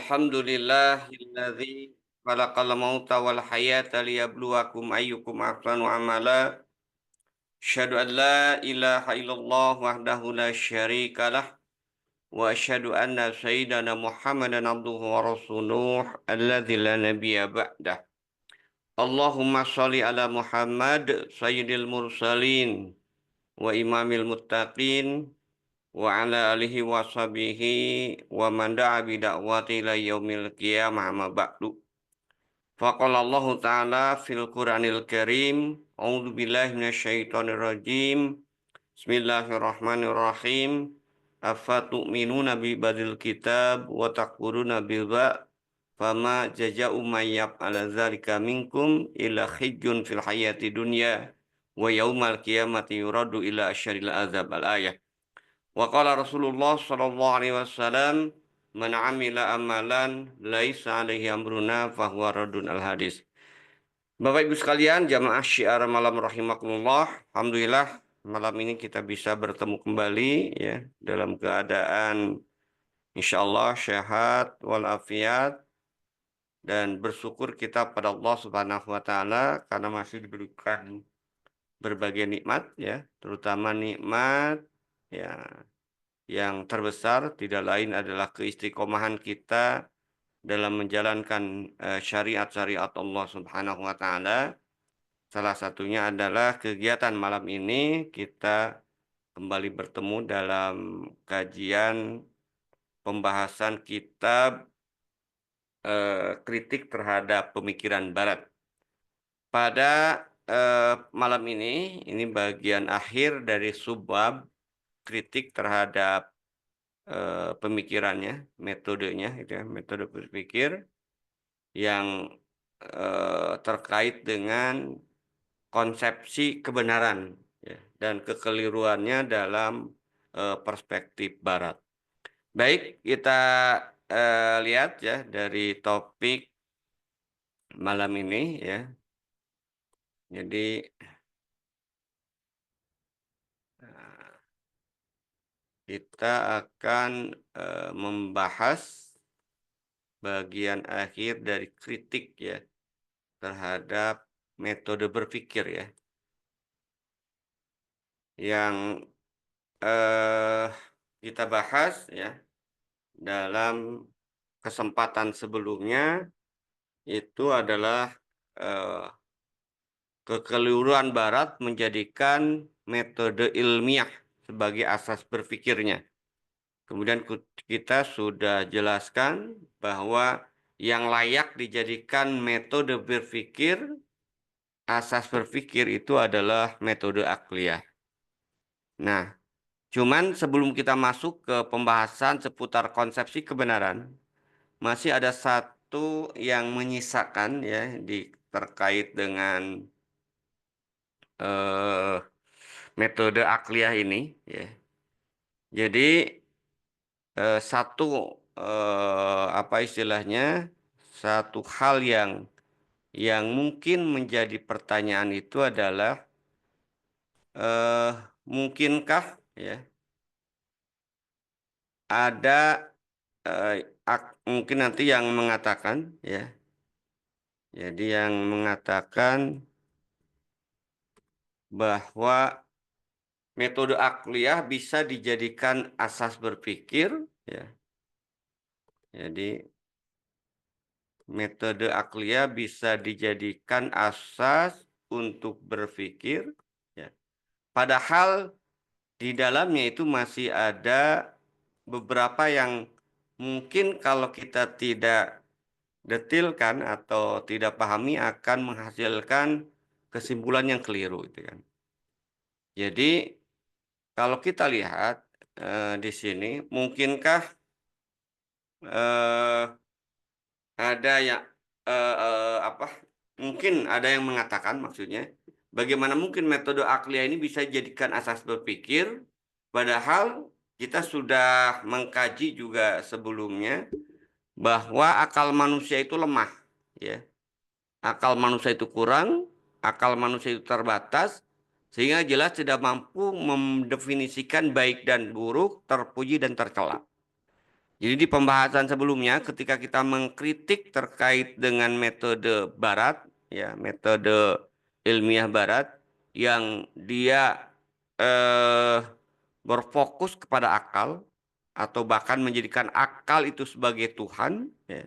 Alhamdulillahilladzi khalaqal mauta wal hayata liyabluwakum ayyukum ahsanu amala. Asyhadu an la ilaha illallah wahdahu la syarikalah wa asyhadu anna sayyidana Muhammadan abduhu wa rasuluh alladzi la nabiyya ba'dah. Allahumma shalli ala Muhammad sayyidil mursalin wa imamil muttaqin wa ala alihi wa sahbihi wa man da'a bi da'wati ila yaumil qiyamah amma ba'du. Faqala Allah Ta'ala fil Qur'anil Karim, A'udzu billahi minasyaitonir rajim. Bismillahirrahmanirrahim. Afatu'minuna bi badil kitab wa takfuruna bi ba' fama jaza'u may yaf'ala dzalika minkum illa khizyun fil hayati dunya wa yaumal qiyamati yuradu ila asyadil azab al-ayah. Wa qala Rasulullah sallallahu alaihi wasallam, "Man 'amila amalan laisa alaihi amruna fahuwa raddun." Al-hadis. Bapak Ibu sekalian, jamaah syiar malam rahimakumullah. Alhamdulillah malam ini kita bisa bertemu kembali ya dalam keadaan insyaallah sehat walafiat dan bersyukur kita pada Allah Subhanahu wa taala karena masih diberikan berbagai nikmat ya, terutama nikmat ya yang terbesar tidak lain adalah keistiqomahan kita dalam menjalankan syariat-syariat Allah Subhanahu wa taala. Salah satunya adalah kegiatan malam ini kita kembali bertemu dalam kajian pembahasan kitab kritik terhadap pemikiran Barat. Pada malam ini bagian akhir dari subbab kritik terhadap pemikirannya, metodenya, gitu ya, metode berpikir yang terkait dengan konsepsi kebenaran ya, dan kekeliruannya dalam perspektif Barat. Baik, kita lihat ya dari topik malam ini ya. Jadi kita akan membahas bagian akhir dari kritik ya terhadap metode berpikir ya yang kita bahas ya dalam kesempatan sebelumnya itu adalah kekeliruan Barat menjadikan metode ilmiah sebagai asas berpikirnya. Kemudian kita sudah jelaskan bahwa yang layak dijadikan metode berpikir, asas berpikir itu adalah metode akliyah. Nah, cuman sebelum kita masuk ke pembahasan seputar konsepsi kebenaran, masih ada satu yang menyisakan ya terkait dengan metode akliyah ini ya. Jadi satu apa istilahnya, satu hal yang mungkin menjadi pertanyaan itu adalah mungkinkah ya ada mungkin nanti yang mengatakan ya, jadi yang mengatakan bahwa metode akliyah bisa dijadikan asas berpikir ya. Jadi metode akliyah bisa dijadikan asas untuk berpikir ya. Padahal di dalamnya itu masih ada beberapa yang mungkin kalau kita tidak detilkan atau tidak pahami akan menghasilkan kesimpulan yang keliru gitu kan. Jadi kalau kita lihat di sini mungkinkah eh, ada yang apa? Mungkin ada yang mengatakan maksudnya bagaimana mungkin metode akliyah ini bisa dijadikan asas berpikir padahal kita sudah mengkaji juga sebelumnya bahwa akal manusia itu lemah ya. Akal manusia itu kurang, akal manusia itu terbatas sehingga jelas tidak mampu mendefinisikan baik dan buruk, terpuji dan tercela. Jadi di pembahasan sebelumnya ketika kita mengkritik terkait dengan metode barat, ya, metode ilmiah barat yang dia eh, berfokus kepada akal atau bahkan menjadikan akal itu sebagai Tuhan, ya,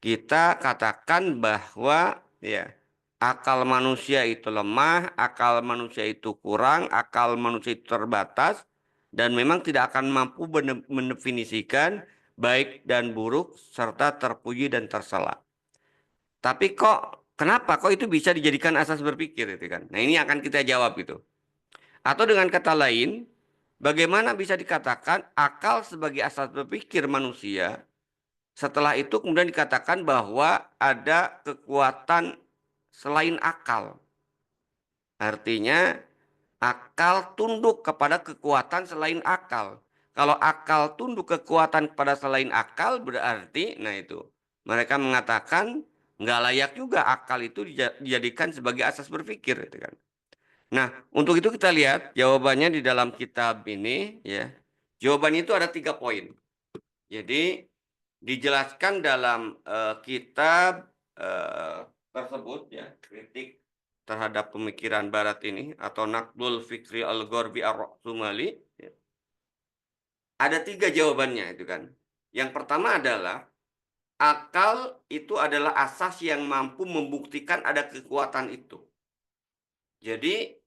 kita katakan bahwa ya akal manusia itu lemah, akal manusia itu kurang, akal manusia itu terbatas dan memang tidak akan mampu mendefinisikan baik dan buruk serta terpuji dan tercela. Tapi kenapa kok itu bisa dijadikan asas berpikir itu kan? Nah, ini akan kita jawab itu. Atau dengan kata lain, bagaimana bisa dikatakan akal sebagai asas berpikir manusia? Setelah itu kemudian dikatakan bahwa ada kekuatan selain akal. Artinya akal tunduk kepada kekuatan selain akal. Kalau akal tunduk kekuatan kepada selain akal berarti, nah itu. Mereka mengatakan nggak layak juga akal itu dijadikan sebagai asas berpikir. Gitu kan. Nah, untuk itu kita lihat jawabannya di dalam kitab ini. Ya, jawabannya itu ada 3 poin. Jadi dijelaskan dalam kitab tersebut ya kritik terhadap pemikiran Barat ini atau Naqdul Fikri Al-Gharbi Ar-Sumali ya. Ada 3 jawabannya itu kan. Yang pertama adalah akal itu adalah asas yang mampu membuktikan ada kekuatan itu. Jadi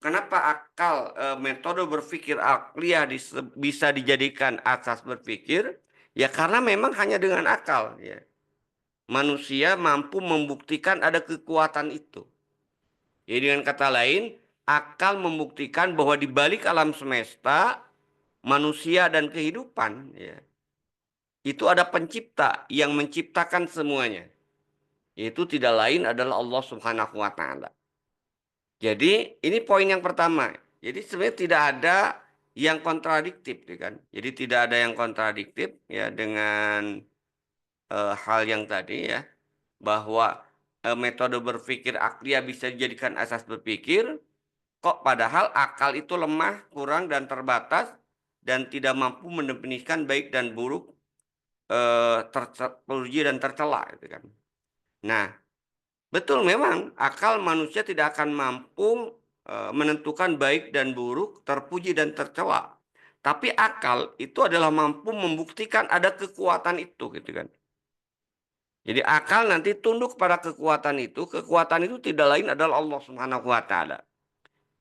kenapa akal metode berpikir akliyah bisa dijadikan asas berpikir? Ya karena memang hanya dengan akal ya. Manusia mampu membuktikan ada kekuatan itu. Jadi dengan kata lain, akal membuktikan bahwa di balik alam semesta, manusia dan kehidupan, ya, itu ada pencipta yang menciptakan semuanya. Itu tidak lain adalah Allah Subhanahu wa Ta'ala. Jadi ini poin yang pertama. Jadi sebenarnya tidak ada yang kontradiktif, ya kan? Jadi tidak ada yang kontradiktif ya dengan hal yang tadi ya. Bahwa metode berpikir akliyah bisa dijadikan asas berpikir, kok padahal akal itu lemah, kurang, dan terbatas, dan tidak mampu mendefinisikan baik dan buruk, terpuji dan tercela. Gitu kan. Nah, betul memang akal manusia tidak akan mampu menentukan baik dan buruk, terpuji dan tercela. Tapi akal itu adalah mampu membuktikan ada kekuatan itu, gitu kan. Jadi akal nanti tunduk pada kekuatan itu. Kekuatan itu tidak lain adalah Allah Subhanahu wa Ta'ala.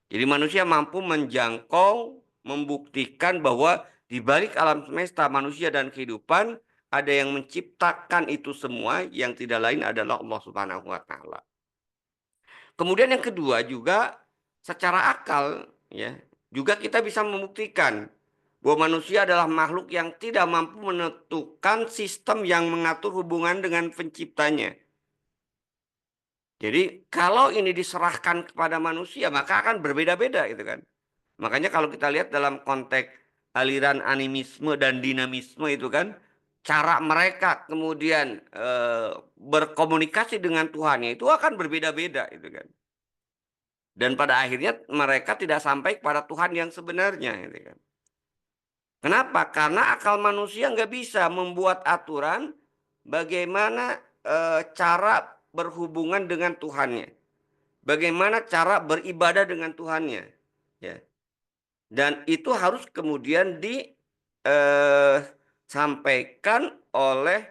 Jadi manusia mampu menjangkau, membuktikan bahwa di balik alam semesta, manusia dan kehidupan ada yang menciptakan itu semua yang tidak lain adalah Allah Subhanahu wa Ta'ala. Kemudian yang kedua juga secara akal ya, juga kita bisa membuktikan bahwa manusia adalah makhluk yang tidak mampu menentukan sistem yang mengatur hubungan dengan penciptanya. Jadi kalau ini diserahkan kepada manusia maka akan berbeda-beda gitu kan. Makanya kalau kita lihat dalam konteks aliran animisme dan dinamisme itu kan cara mereka kemudian berkomunikasi dengan Tuhannya itu akan berbeda-beda itu kan. Dan pada akhirnya mereka tidak sampai kepada Tuhan yang sebenarnya gitu kan. Kenapa? Karena akal manusia nggak bisa membuat aturan bagaimana cara berhubungan dengan Tuhannya. Bagaimana cara beribadah dengan Tuhannya. Ya. Dan itu harus kemudian disampaikan oleh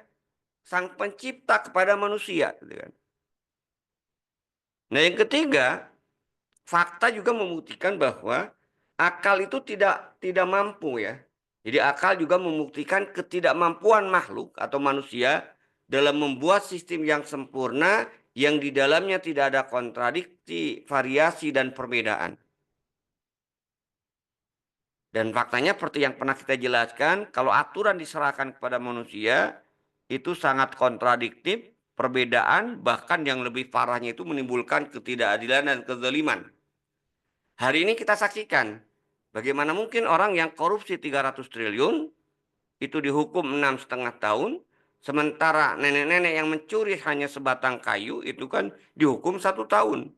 Sang Pencipta kepada manusia. Gitu kan. Nah yang ketiga, fakta juga membuktikan bahwa akal itu tidak mampu ya. Jadi akal juga membuktikan ketidakmampuan makhluk atau manusia dalam membuat sistem yang sempurna yang di dalamnya tidak ada kontradiksi, variasi, dan perbedaan. Dan faktanya seperti yang pernah kita jelaskan, kalau aturan diserahkan kepada manusia, itu sangat kontradiktif, perbedaan, bahkan yang lebih parahnya itu menimbulkan ketidakadilan dan kezaliman. Hari ini kita saksikan, bagaimana mungkin orang yang korupsi 300 triliun, itu dihukum 6,5 tahun, sementara nenek-nenek yang mencuri hanya sebatang kayu, itu kan dihukum 1 tahun.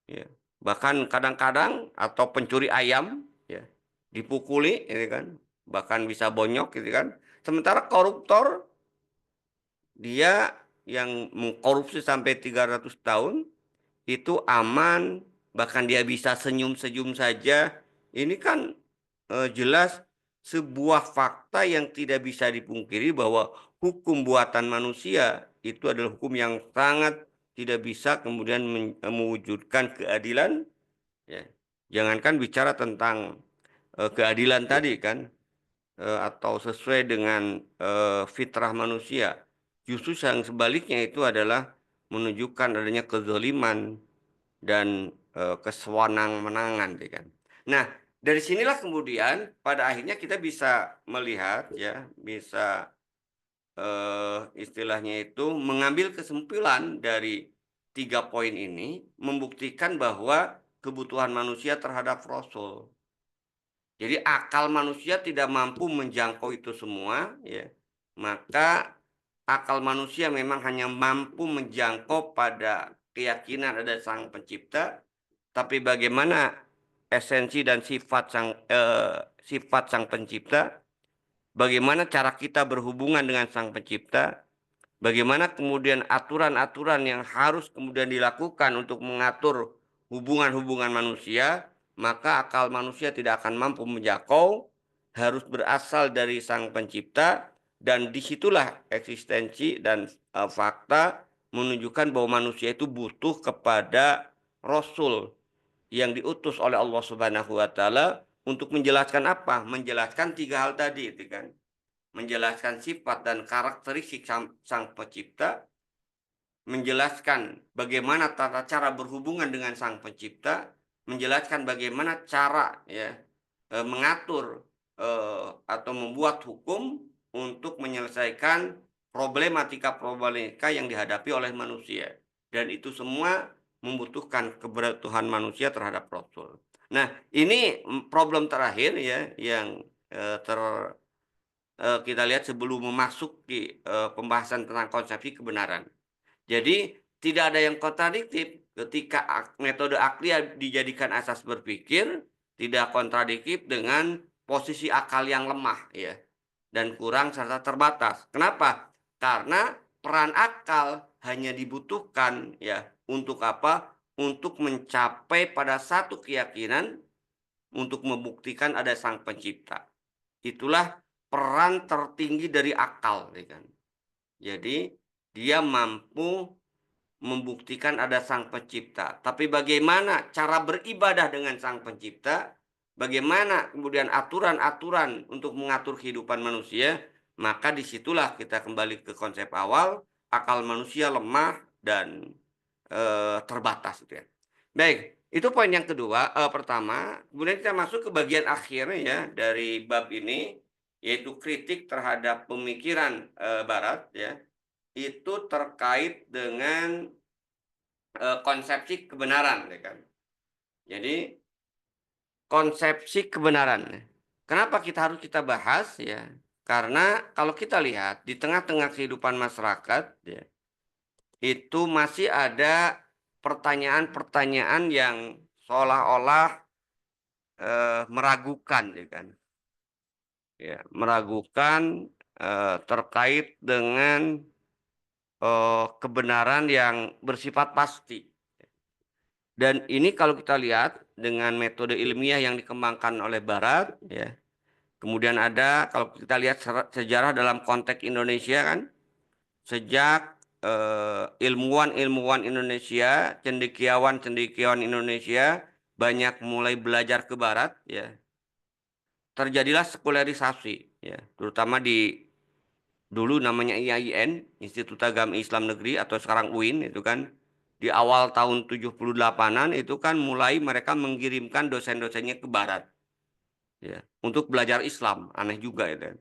Ya. Bahkan kadang-kadang, atau pencuri ayam, ya dipukuli, gitu kan, bahkan bisa bonyok, gitu kan. Sementara koruptor, dia yang mengkorupsi sampai 300 tahun, itu aman, bahkan dia bisa senyum-senyum saja. Ini kan jelas sebuah fakta yang tidak bisa dipungkiri bahwa hukum buatan manusia itu adalah hukum yang sangat tidak bisa kemudian mewujudkan keadilan, ya. Jangankan bicara tentang keadilan tadi kan, atau sesuai dengan fitrah manusia. Justru yang sebaliknya itu adalah menunjukkan adanya kezaliman dan kesewenang-wenangan, ya kan. Nah, dari sinilah kemudian pada akhirnya kita bisa melihat, ya, bisa istilahnya itu mengambil kesimpulan dari 3 poin ini, membuktikan bahwa kebutuhan manusia terhadap Rasul. Jadi akal manusia tidak mampu menjangkau itu semua, ya. Maka akal manusia memang hanya mampu menjangkau pada keyakinan ada Sang Pencipta, tapi bagaimana esensi dan sifat Sang Pencipta, bagaimana cara kita berhubungan dengan Sang Pencipta, bagaimana kemudian aturan-aturan yang harus kemudian dilakukan untuk mengatur hubungan-hubungan manusia, maka akal manusia tidak akan mampu menjangkau, harus berasal dari Sang Pencipta, dan disitulah eksistensi dan fakta menunjukkan bahwa manusia itu butuh kepada Rasul yang diutus oleh Allah Subhanahu wa Ta'ala untuk menjelaskan apa? Menjelaskan 3 hal tadi, itu kan. Menjelaskan sifat dan karakteristik Sang Pencipta, menjelaskan bagaimana tata cara berhubungan dengan Sang Pencipta, menjelaskan bagaimana cara, ya, mengatur atau membuat hukum untuk menyelesaikan problematika-problematika yang dihadapi oleh manusia. Dan itu semua membutuhkan kebutuhan manusia terhadap Rasul. Nah, ini problem terakhir, ya, yang kita lihat sebelum memasuki pembahasan tentang konsepsi kebenaran. Jadi tidak ada yang kontradiktif ketika metode akliah dijadikan asas berpikir, tidak kontradiktif dengan posisi akal yang lemah, ya, dan kurang serta terbatas. Kenapa? Karena peran akal hanya dibutuhkan, ya, untuk apa? Untuk mencapai pada satu keyakinan, untuk membuktikan ada Sang Pencipta. Itulah peran tertinggi dari akal, ya kan. Jadi dia mampu membuktikan ada Sang Pencipta. Tapi bagaimana cara beribadah dengan Sang Pencipta? Bagaimana kemudian aturan-aturan untuk mengatur kehidupan manusia? Maka disitulah kita kembali ke konsep awal, akal manusia lemah dan terbatas, gitu ya. Baik, itu poin yang kedua, pertama. Kemudian kita masuk ke bagian akhir, ya, dari bab ini, yaitu kritik terhadap pemikiran Barat, ya. Itu terkait dengan konsepsi kebenaran, ya kan. Jadi konsepsi kebenaran. Kenapa kita bahas, ya? Karena kalau kita lihat di tengah-tengah kehidupan masyarakat, ya, itu masih ada pertanyaan-pertanyaan yang seolah-olah meragukan, ya kan. Ya, meragukan terkait dengan kebenaran yang bersifat pasti. Dan ini kalau kita lihat dengan metode ilmiah yang dikembangkan oleh Barat, ya. Kemudian ada kalau kita lihat sejarah dalam konteks Indonesia kan, sejak ilmuwan-ilmuwan Indonesia, cendekiawan-cendekiawan Indonesia banyak mulai belajar ke Barat, ya. Terjadilah sekularisasi, ya, terutama di dulu namanya IAIN, Institut Agama Islam Negeri, atau sekarang UIN, itu kan di awal tahun 78-an itu kan mulai mereka mengirimkan dosen-dosennya ke Barat, ya, untuk belajar Islam. Aneh juga itu.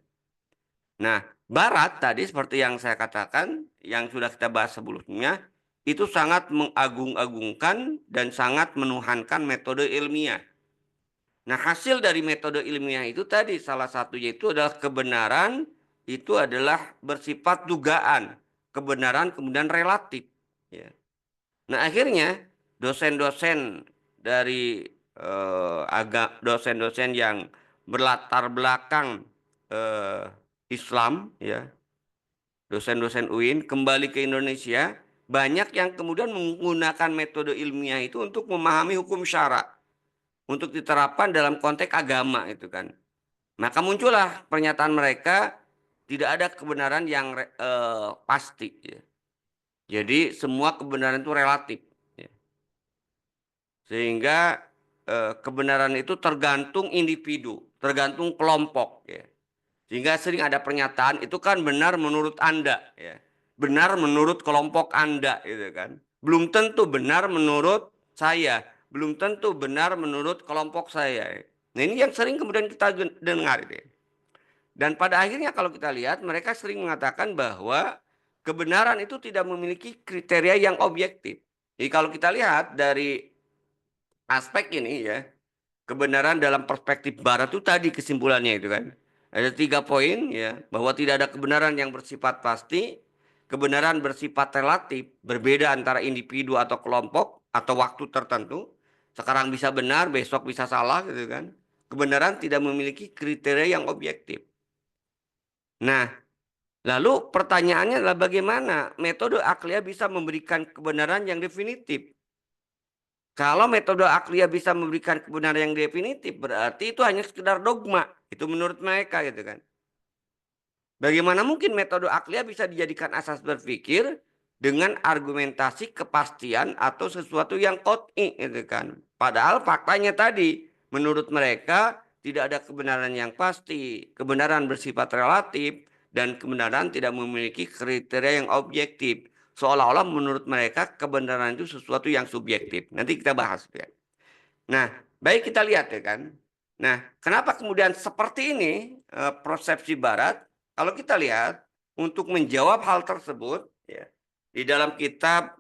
Nah, Barat tadi seperti yang saya katakan, yang sudah kita bahas sebelumnya, itu sangat mengagung-agungkan dan sangat menuhankan metode ilmiah. Nah, hasil dari metode ilmiah itu tadi salah satunya itu adalah kebenaran itu adalah bersifat dugaan. Kebenaran kemudian relatif, ya. Nah, akhirnya dosen-dosen dari dosen-dosen yang berlatar belakang Islam, ya, dosen-dosen UIN kembali ke Indonesia, banyak yang kemudian menggunakan metode ilmiah itu untuk memahami hukum syara, untuk diterapkan dalam konteks agama itu kan. Maka muncullah pernyataan mereka, tidak ada kebenaran yang pasti. Ya. Jadi semua kebenaran itu relatif. Ya. Sehingga kebenaran itu tergantung individu, tergantung kelompok. Ya. Sehingga sering ada pernyataan itu kan benar menurut Anda. Ya. Benar menurut kelompok Anda. Gitu kan. Belum tentu benar menurut saya. Belum tentu benar menurut kelompok saya. Nah ini yang sering kemudian kita dengar. Ya. Dan pada akhirnya kalau kita lihat mereka sering mengatakan bahwa kebenaran itu tidak memiliki kriteria yang objektif. Jadi kalau kita lihat dari aspek ini ya, kebenaran dalam perspektif barat itu tadi kesimpulannya itu kan. Ada 3 poin ya, bahwa tidak ada kebenaran yang bersifat pasti, kebenaran bersifat relatif, berbeda antara individu atau kelompok atau waktu tertentu. Sekarang bisa benar, besok bisa salah gitu kan. Kebenaran tidak memiliki kriteria yang objektif. Nah, lalu pertanyaannya adalah bagaimana metode akliyah bisa memberikan kebenaran yang definitif? Kalau metode akliyah bisa memberikan kebenaran yang definitif, berarti itu hanya sekedar dogma. Itu menurut mereka gitu kan. Bagaimana mungkin metode akliyah bisa dijadikan asas berpikir dengan argumentasi kepastian atau sesuatu yang qot'i gitu kan. Padahal faktanya tadi, menurut mereka tidak ada kebenaran yang pasti, kebenaran bersifat relatif, dan kebenaran tidak memiliki kriteria yang objektif. Seolah-olah menurut mereka kebenaran itu sesuatu yang subjektif. Nanti kita bahas ya. Nah, baik kita lihat ya kan. Nah, kenapa kemudian seperti ini persepsi Barat? Kalau kita lihat untuk menjawab hal tersebut, ya, di dalam kitab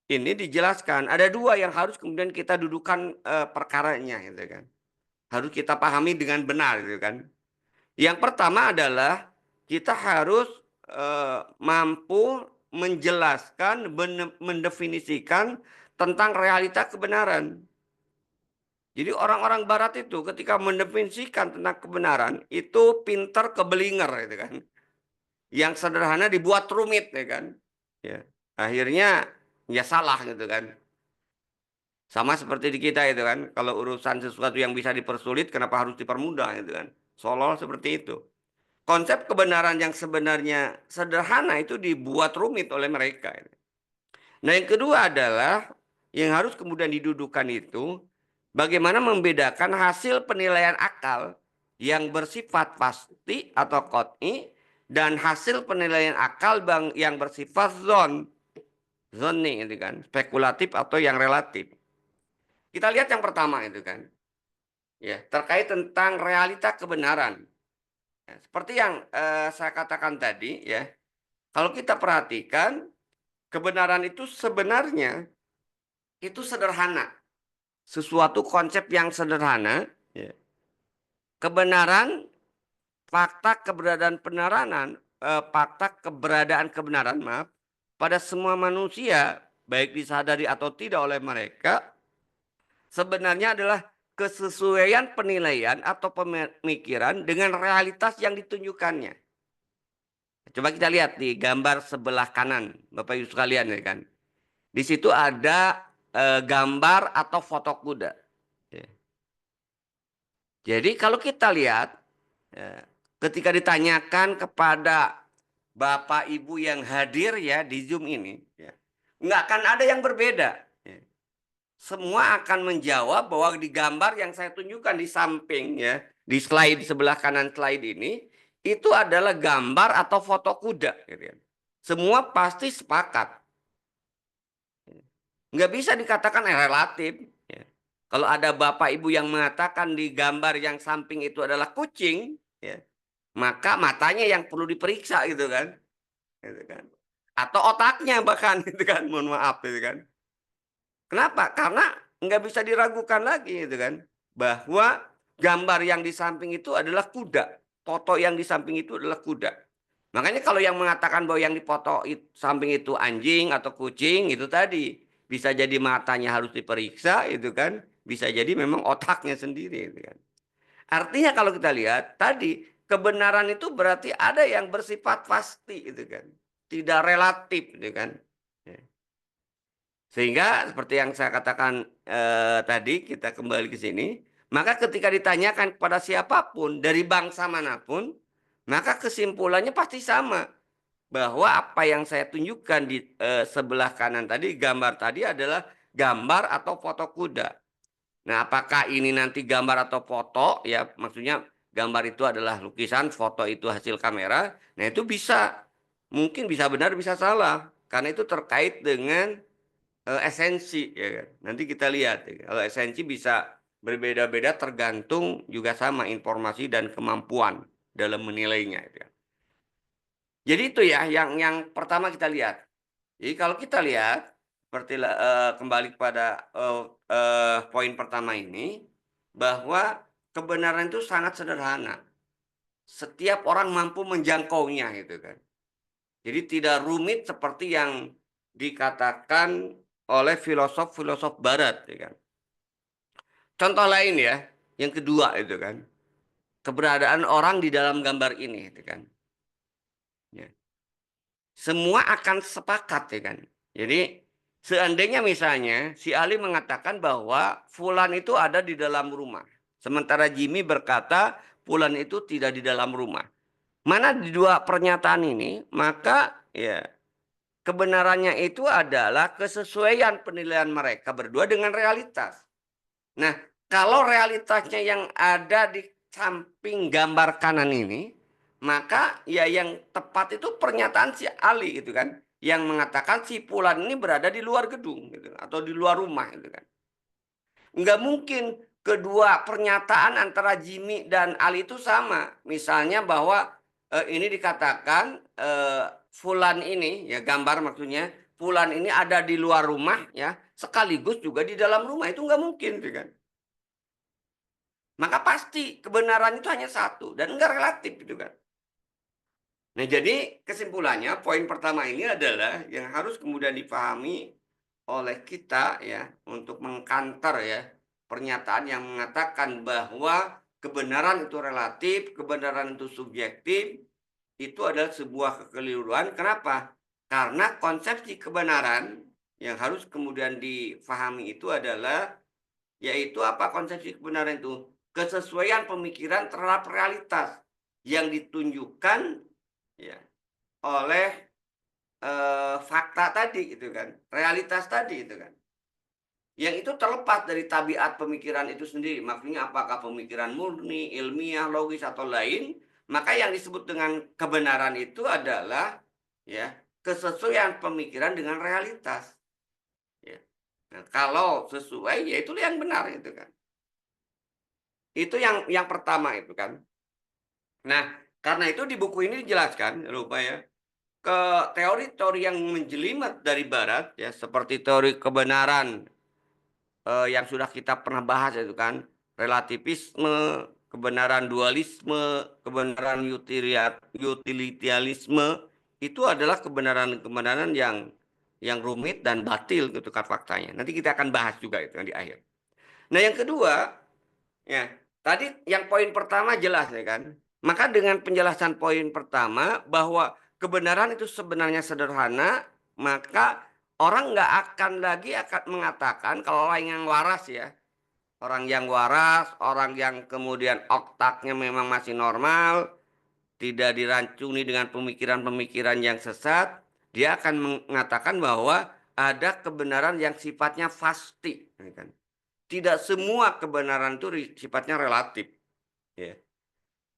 ini dijelaskan ada 2 yang harus kemudian kita dudukan perkaranya, gitu kan. Harus kita pahami dengan benar, gitu kan. Yang pertama adalah kita harus mampu menjelaskan, mendefinisikan tentang realita kebenaran. Jadi orang-orang barat itu ketika mendefinisikan tentang kebenaran itu pinter kebelinger gitu kan. Yang sederhana dibuat rumit ya kan. Ya. Akhirnya ya salah gitu kan. Sama seperti di kita itu kan. Kalau urusan sesuatu yang bisa dipersulit kenapa harus dipermudah gitu kan. Seolah seperti itu. Konsep kebenaran yang sebenarnya sederhana itu dibuat rumit oleh mereka. Nah, yang kedua adalah yang harus kemudian didudukan itu bagaimana membedakan hasil penilaian akal yang bersifat pasti atau qot'i dan hasil penilaian akal yang bersifat zonni itu kan, spekulatif atau yang relatif. Kita lihat yang pertama itu kan. Ya, terkait tentang realita kebenaran. Ya, seperti yang saya katakan tadi ya. Kalau kita perhatikan kebenaran itu sebenarnya itu sederhana. Sesuatu konsep yang sederhana, ya. Kebenaran, fakta keberadaan kebenaran, maaf, pada semua manusia, baik disadari atau tidak oleh mereka, sebenarnya adalah kesesuaian penilaian atau pemikiran dengan realitas yang ditunjukkannya. Coba kita lihat di gambar sebelah kanan, Bapak Ibu sekalian ya kan. Di situ ada gambar atau foto kuda. Ya. Jadi kalau kita lihat, ya, ketika ditanyakan kepada Bapak Ibu yang hadir ya di Zoom ini, ya, nggak akan ada yang berbeda. Ya. Semua akan menjawab bahwa di gambar yang saya tunjukkan di samping ya, di slide sebelah kanan slide ini, itu adalah gambar atau foto kuda. Gitu ya. Semua pasti sepakat. Nggak bisa dikatakan relatif. Ya. Kalau ada bapak ibu yang mengatakan di gambar yang samping itu adalah kucing, ya, maka matanya yang perlu diperiksa gitu kan. Gitu kan. Atau otaknya bahkan gitu kan, mohon maaf gitu kan. Kenapa? Karena nggak bisa diragukan lagi gitu kan. Bahwa gambar yang di samping itu adalah kuda. Foto yang di samping itu adalah kuda. Makanya kalau yang mengatakan bahwa yang dipoto samping itu anjing atau kucing itu tadi bisa jadi matanya harus diperiksa itu kan, bisa jadi memang otaknya sendiri itu kan. Artinya kalau kita lihat tadi kebenaran itu berarti ada yang bersifat pasti gitu kan, tidak relatif gitu kan. Ya. Sehingga seperti yang saya katakan tadi, kita kembali ke sini, maka ketika ditanyakan kepada siapapun dari bangsa manapun, maka kesimpulannya pasti sama, bahwa apa yang saya tunjukkan di sebelah kanan tadi, gambar tadi adalah gambar atau foto kuda. Nah, apakah ini nanti gambar atau foto, ya maksudnya gambar itu adalah lukisan, foto itu hasil kamera. Nah, itu bisa, mungkin bisa benar, bisa salah, karena itu terkait dengan esensi, ya kan. Nanti kita lihat, ya. Kalau esensi bisa berbeda-beda tergantung juga sama informasi dan kemampuan dalam menilainya, gitu kan. Jadi itu ya yang pertama kita lihat. Jadi kalau kita lihat seperti kembali kepada poin pertama ini, bahwa kebenaran itu sangat sederhana. Setiap orang mampu menjangkaunya gitu kan. Jadi tidak rumit seperti yang dikatakan oleh filosof-filosof barat ya kan. Contoh lain ya, yang kedua itu kan, keberadaan orang di dalam gambar ini itu kan. Ya. Semua akan sepakat ya kan. Jadi seandainya misalnya si Ali mengatakan bahwa Fulan itu ada di dalam rumah. Sementara Jimmy berkata Fulan itu tidak di dalam rumah. Mana di dua pernyataan ini, maka ya kebenarannya itu adalah kesesuaian penilaian mereka berdua dengan realitas. Nah, kalau realitasnya yang ada di samping gambar kanan ini, maka ya yang tepat itu pernyataan si Ali gitu kan, yang mengatakan si Fulan ini berada di luar gedung gitu, atau di luar rumah gitu kan. Nggak mungkin kedua pernyataan antara Jimmy dan Ali itu sama. Misalnya bahwa ini dikatakan Fulan ini ya gambar maksudnya Fulan ini ada di luar rumah ya sekaligus juga di dalam rumah itu nggak mungkin gitu kan. Maka pasti kebenaran itu hanya satu dan enggak relatif gitu kan. Nah, jadi kesimpulannya poin pertama ini adalah yang harus kemudian dipahami oleh kita ya untuk mengkanter ya pernyataan yang mengatakan bahwa kebenaran itu relatif, kebenaran itu subjektif, itu adalah sebuah kekeliruan. Kenapa? Karena konsepsi kebenaran yang harus kemudian difahami itu adalah yaitu apa konsepsi kebenaran itu? Kesesuaian pemikiran terhadap realitas yang ditunjukkan ya oleh fakta tadi gitu kan, realitas tadi itu kan. Yang itu terlepas dari tabiat pemikiran itu sendiri. Maksudnya apakah pemikiran murni, ilmiah, logis atau lain, maka yang disebut dengan kebenaran itu adalah ya kesesuaian pemikiran dengan realitas. Ya. Nah, kalau sesuai ya itu yang benar itu kan. Itu yang pertama itu kan. Nah, karena itu di buku ini dijelaskan, lupa ya, ke teori-teori yang menjelimet dari barat ya, seperti teori kebenaran yang sudah kita pernah bahas itu kan, relativisme, kebenaran dualisme, kebenaran utilitarianisme, itu adalah kebenaran-kebenaran yang rumit dan batil gitu kan faktanya. Nanti kita akan bahas juga itu di akhir. Nah, yang kedua, ya, tadi yang poin pertama jelas ya kan. Maka dengan penjelasan poin pertama bahwa kebenaran itu sebenarnya sederhana, maka orang nggak akan lagi akan mengatakan kalau orang yang waras ya, orang yang waras, orang yang kemudian otaknya memang masih normal, tidak dirancuni dengan pemikiran-pemikiran yang sesat, dia akan mengatakan bahwa ada kebenaran yang sifatnya pasti, ya kan. Tidak semua kebenaran itu sifatnya relatif. Ya.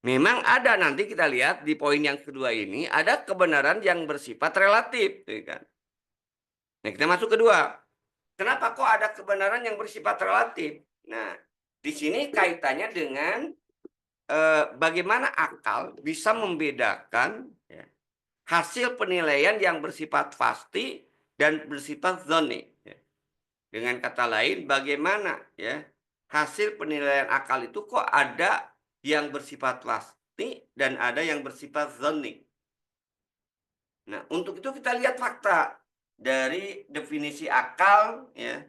Memang ada nanti kita lihat di poin yang kedua ini ada kebenaran yang bersifat relatif, ya kan? Nah kita masuk kedua. Kenapa kok ada kebenaran yang bersifat relatif? Nah di sini kaitannya dengan bagaimana akal bisa membedakan ya, hasil penilaian yang bersifat pasti dan bersifat zoni. Ya. Dengan kata lain, bagaimana ya hasil penilaian akal itu kok ada yang bersifat pasti dan ada yang bersifat zonni. Nah, untuk itu kita lihat fakta dari definisi akal ya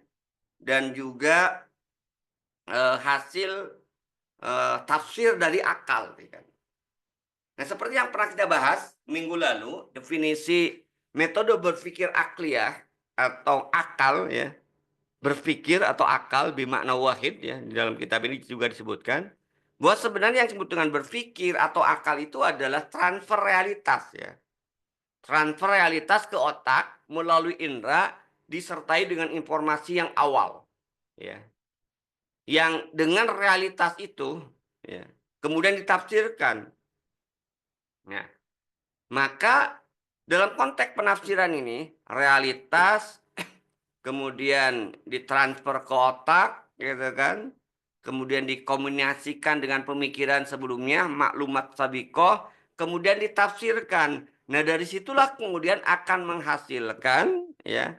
dan juga hasil tafsir dari akal, ya kan. Nah, seperti yang pernah kita bahas minggu lalu, definisi metode berpikir akliyah atau akal ya, berpikir atau akal bermakna wahid ya, di dalam kitab ini juga disebutkan bahwa sebenarnya yang disebut dengan berpikir atau akal itu adalah transfer realitas ya. Transfer realitas ke otak melalui indera disertai dengan informasi yang awal ya. Yang dengan realitas itu ya, kemudian ditafsirkan. Nah, maka dalam konteks penafsiran ini, realitas kemudian ditransfer ke otak, gitu kan. Kemudian dikombinasikan dengan pemikiran sebelumnya, maklumat sabikoh, kemudian ditafsirkan. Nah, dari situlah kemudian akan menghasilkan ya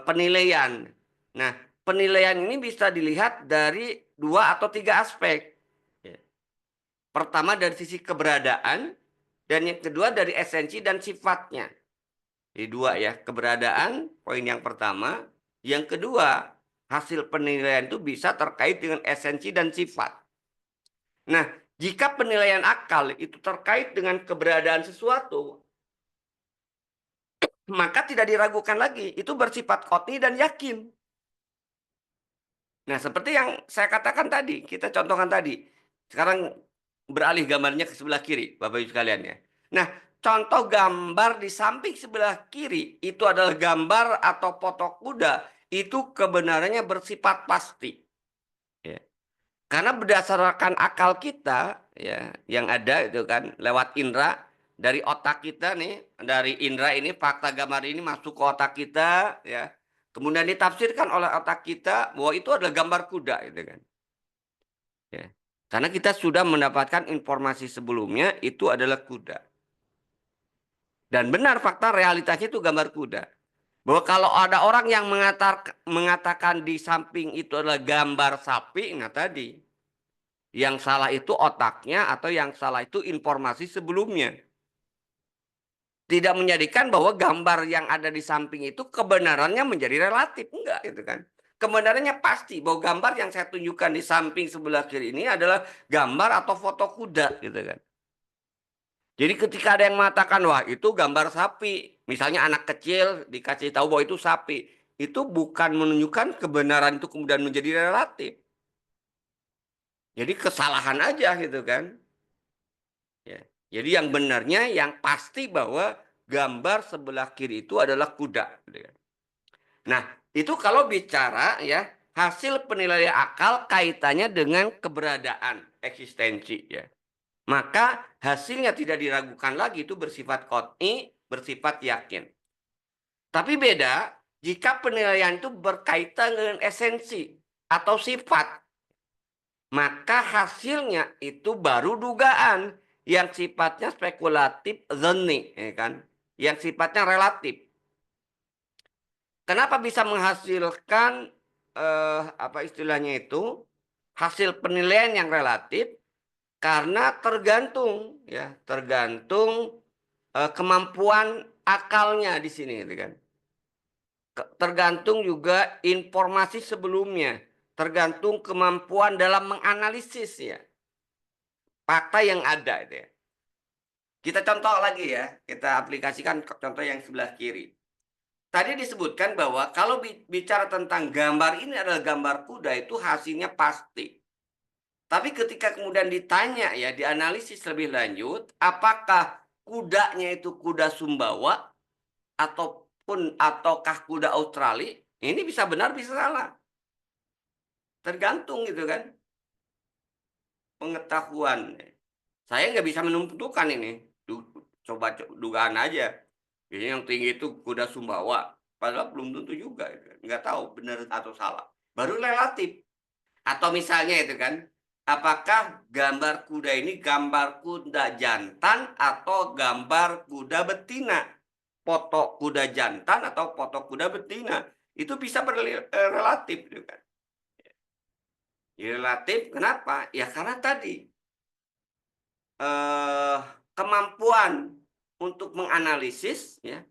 penilaian. Nah, penilaian ini bisa dilihat dari 2 atau 3 aspek. Ya. Pertama dari sisi keberadaan, dan yang kedua dari esensi dan sifatnya. Jadi 2 ya, keberadaan poin yang pertama, yang kedua hasil penilaian itu bisa terkait dengan esensi dan sifat. Nah, jika penilaian akal itu terkait dengan keberadaan sesuatu, maka tidak diragukan lagi, itu bersifat qat'i dan yakin. Nah, seperti yang saya katakan tadi, kita contohkan tadi. Sekarang beralih gambarnya ke sebelah kiri, Bapak Ibu sekalian ya. Nah, contoh gambar di samping sebelah kiri itu adalah gambar atau foto kuda. Itu kebenarannya bersifat pasti. Ya. Karena berdasarkan akal kita ya, yang ada itu kan lewat indera dari otak kita nih, dari indera ini fakta gambar ini masuk ke otak kita ya. Kemudian ditafsirkan oleh otak kita bahwa itu adalah gambar kuda gitu kan. Ya. Karena kita sudah mendapatkan informasi sebelumnya itu adalah kuda. Dan benar fakta realitasnya itu gambar kuda. Bahwa kalau ada orang yang mengatakan di samping itu adalah gambar sapi, nah tadi yang salah itu otaknya atau yang salah itu informasi sebelumnya. Tidak menjadikan bahwa gambar yang ada di samping itu kebenarannya menjadi relatif. Enggak gitu kan. Kebenarannya pasti bahwa gambar yang saya tunjukkan di samping sebelah kiri ini adalah gambar atau foto kuda gitu kan. Jadi ketika ada yang mengatakan wah itu gambar sapi, misalnya anak kecil dikasih tahu bahwa itu sapi, itu bukan menunjukkan kebenaran itu kemudian menjadi relatif. Jadi kesalahan aja gitu kan. Ya. Jadi yang benarnya yang pasti bahwa gambar sebelah kiri itu adalah kuda. Gitu kan. Nah, itu kalau bicara ya hasil penilaian akal kaitannya dengan keberadaan eksistensi ya. Maka hasilnya tidak diragukan lagi itu bersifat qat'i, bersifat yakin. Tapi beda jika penilaian itu berkaitan dengan esensi atau sifat, maka hasilnya itu baru dugaan yang sifatnya spekulatif dhanni, ya kan? Yang sifatnya relatif. Kenapa bisa menghasilkan apa istilahnya itu? Hasil penilaian yang relatif karena tergantung ya, tergantung kemampuan akalnya di sini gitu kan. Tergantung juga informasi sebelumnya, tergantung kemampuan dalam menganalisis ya fakta yang ada itu ya. Kita contoh lagi ya, kita aplikasikan contoh yang sebelah kiri. Tadi disebutkan bahwa kalau bicara tentang gambar ini adalah gambar kuda itu hasilnya pasti. Tapi ketika kemudian ditanya ya, dianalisis lebih lanjut, apakah kudanya itu kuda Sumbawa ataukah kuda Australia? Ini bisa benar bisa salah. Tergantung gitu kan pengetahuan. Saya nggak bisa menentukan ini. Coba dugaan aja. Ini yang tinggi itu kuda Sumbawa. Padahal belum tentu juga. Gitu. Nggak tahu benar atau salah. Baru relatif. Atau misalnya itu kan. Apakah gambar kuda ini gambar kuda jantan atau gambar kuda betina? Foto kuda jantan atau foto kuda betina? Itu bisa relatif. Gitu kan. Relatif kenapa? Ya karena tadi eh, kemampuan untuk menganalisis ya,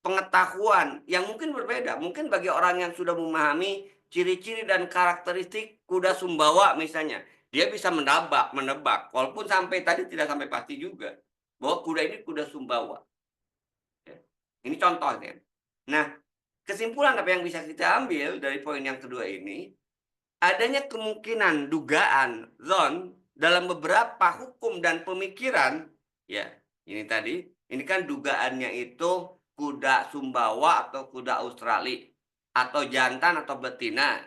pengetahuan yang mungkin berbeda. Mungkin bagi orang yang sudah memahami ciri-ciri dan karakteristik kuda Sumbawa misalnya, Dia bisa menebak, walaupun sampai tadi tidak sampai pasti juga, bahwa kuda ini kuda Sumbawa, ya. Ini contohnya. Nah, kesimpulan apa yang bisa kita ambil dari poin yang kedua ini, adanya kemungkinan dugaan zon dalam beberapa hukum dan pemikiran, ya, ini tadi, ini kan dugaannya itu kuda Sumbawa atau kuda Australia, atau jantan atau betina,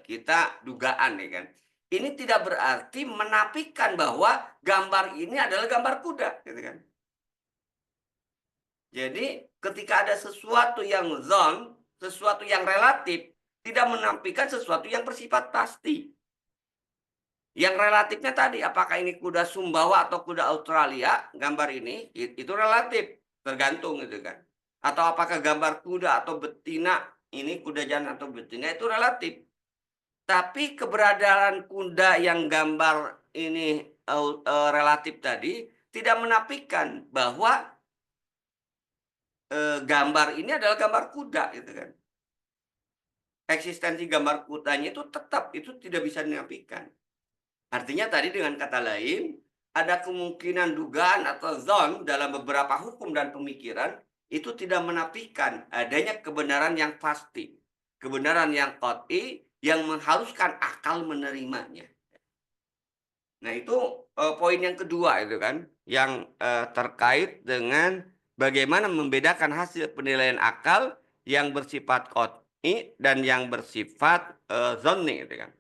kita dugaan ya kan. Ini tidak berarti menafikan bahwa gambar ini adalah gambar kuda, gitu kan. Jadi ketika ada sesuatu yang zon, sesuatu yang relatif, tidak menafikan sesuatu yang bersifat pasti. Yang relatifnya tadi, apakah ini kuda Sumbawa atau kuda Australia, gambar ini, itu relatif, tergantung gitu kan. Atau apakah gambar kuda atau betina, ini kuda jantan atau betina, itu relatif. Tapi keberadaan kuda yang gambar ini relatif tadi, tidak menafikan bahwa gambar ini adalah gambar kuda gitu kan. Eksistensi gambar kudanya itu tetap, itu tidak bisa dinafikan. Artinya tadi dengan kata lain, ada kemungkinan dugaan atau zon dalam beberapa hukum dan pemikiran itu tidak menafikan adanya kebenaran yang pasti, kebenaran yang qat'i yang mengharuskan akal menerimanya. Nah itu, poin yang kedua itu kan, yang, terkait dengan bagaimana membedakan hasil penilaian akal yang bersifat qat'i dan yang bersifat, dhanni gitu kan.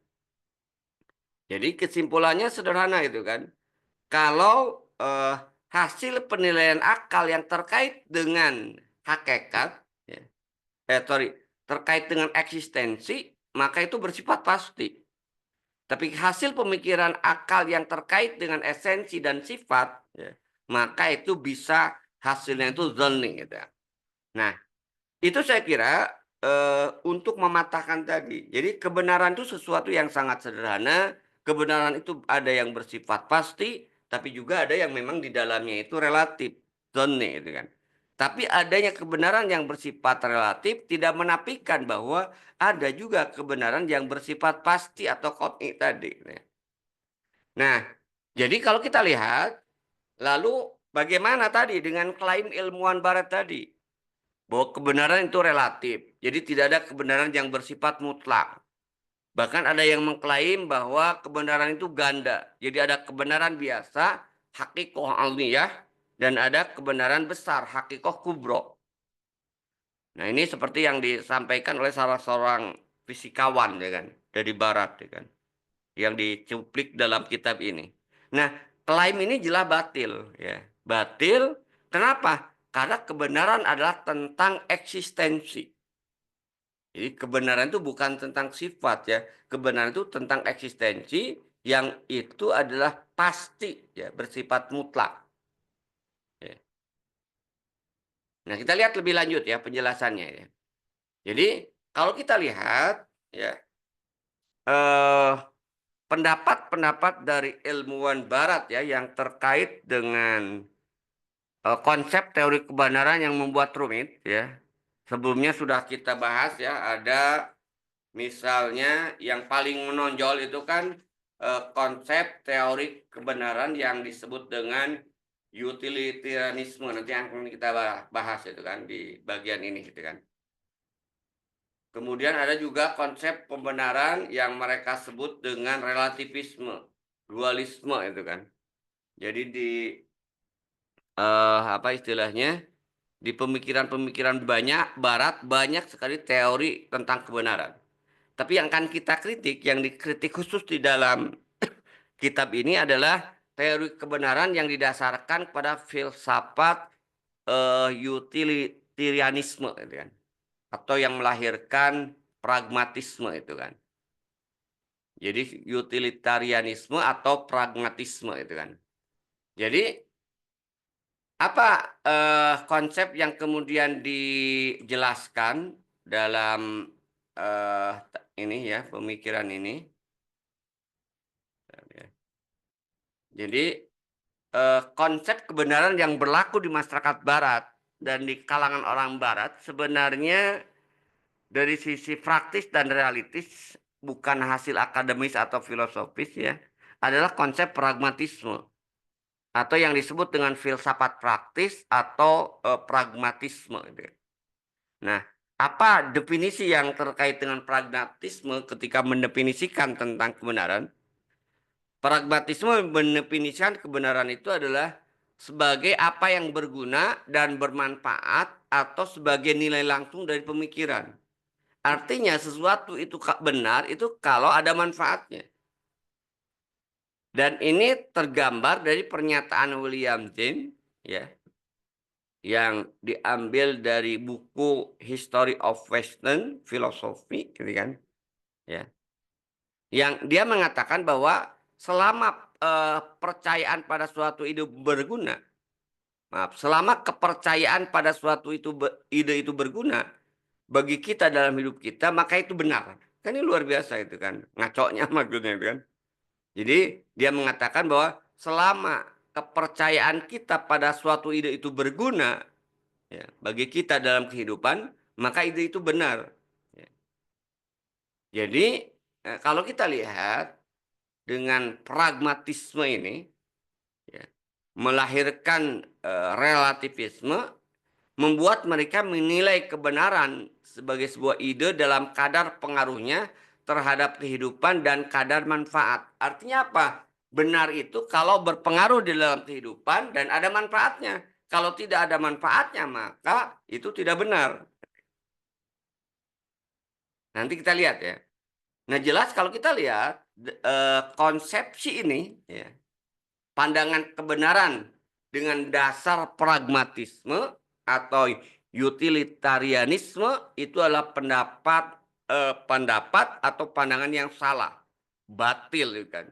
Jadi kesimpulannya sederhana itu kan, kalau, hasil penilaian akal yang terkait dengan hakikat, ya, sorry, terkait dengan eksistensi, maka itu bersifat pasti. Tapi hasil pemikiran akal yang terkait dengan esensi dan sifat, ya, maka itu bisa hasilnya itu zoning gitu ya. Nah, itu saya kira, untuk mematahkan tadi. Jadi kebenaran itu sesuatu yang sangat sederhana, kebenaran itu ada yang bersifat pasti, tapi juga ada yang memang di dalamnya itu relatif, zoning gitu kan. Tapi adanya kebenaran yang bersifat relatif tidak menafikan bahwa ada juga kebenaran yang bersifat pasti atau qat'i tadi, gitu ya. Nah, jadi kalau kita lihat, lalu bagaimana tadi dengan klaim ilmuwan barat tadi? Bahwa kebenaran itu relatif. Jadi tidak ada kebenaran yang bersifat mutlak. Bahkan ada yang mengklaim bahwa kebenaran itu ganda. Jadi ada kebenaran biasa, hakikoh alniyah, dan ada kebenaran besar, hakikoh kubro. Nah ini seperti yang disampaikan oleh salah seorang fisikawan ya kan, dari barat ya kan, yang dicuplik dalam kitab ini. Nah, klaim ini jelas batil ya. Batil kenapa? Karena kebenaran adalah tentang eksistensi. Jadi kebenaran itu bukan tentang sifat ya. Kebenaran itu tentang eksistensi yang itu adalah pasti ya, bersifat mutlak. Ya. Nah, kita lihat lebih lanjut ya penjelasannya ya. Jadi kalau kita lihat ya, eh, pendapat-pendapat dari ilmuwan barat ya yang terkait dengan konsep teori kebenaran yang membuat rumit ya. Sebelumnya sudah kita bahas ya, ada misalnya yang paling menonjol itu kan konsep teori kebenaran yang disebut dengan utilitarianisme. Nanti akan kita bahas itu kan di bagian ini gitu kan. Kemudian ada juga konsep pembenaran yang mereka sebut dengan relativisme, dualisme itu kan. Jadi di apa istilahnya? Di pemikiran-pemikiran banyak barat banyak sekali teori tentang kebenaran. Tapi yang akan kita kritik, yang dikritik khusus di dalam kitab ini adalah teori kebenaran yang didasarkan pada filsafat utilitarianisme gitu kan. Atau yang melahirkan pragmatisme itu kan. Jadi utilitarianisme atau pragmatisme itu kan. Jadi apa konsep yang kemudian dijelaskan dalam ini ya pemikiran ini. Jadi konsep kebenaran yang berlaku di masyarakat Barat dan di kalangan orang Barat sebenarnya dari sisi praktis dan realistis bukan hasil akademis atau filosofis ya. adalah konsep pragmatisme atau yang disebut dengan filsafat praktis atau pragmatisme. Nah, apa definisi yang terkait dengan pragmatisme ketika mendefinisikan tentang kebenaran? Pragmatisme mendefinisikan kebenaran itu adalah sebagai apa yang berguna dan bermanfaat atau sebagai nilai langsung dari pemikiran. Artinya sesuatu itu benar itu kalau ada manfaatnya. Dan ini tergambar dari pernyataan William James ya, yang diambil dari buku History of Western Philosophy, gitu kan? Ya. Yang dia mengatakan bahwa selama percayaan pada suatu ide berguna, maaf, selama kepercayaan pada suatu ide itu berguna bagi kita dalam hidup kita, maka itu benar. Kan ini luar biasa itu kan, ngaconya maksudnya itu kan. Jadi dia mengatakan bahwa selama kepercayaan kita pada suatu ide itu berguna ya, bagi kita dalam kehidupan, maka ide itu benar. Ya. Jadi kalau kita lihat dengan pragmatisme ini ya, melahirkan relativisme, membuat mereka menilai kebenaran sebagai sebuah ide dalam kadar pengaruhnya terhadap kehidupan dan kadar manfaat. Artinya apa? Benar itu kalau berpengaruh di dalam kehidupan dan ada manfaatnya. Kalau tidak ada manfaatnya, maka itu tidak benar. Nanti kita lihat ya. Nah, jelas kalau kita lihat konsepsi ini, ya, pandangan kebenaran dengan dasar pragmatisme atau utilitarianisme itu adalah pendapat atau pandangan yang salah, batil, gitu kan.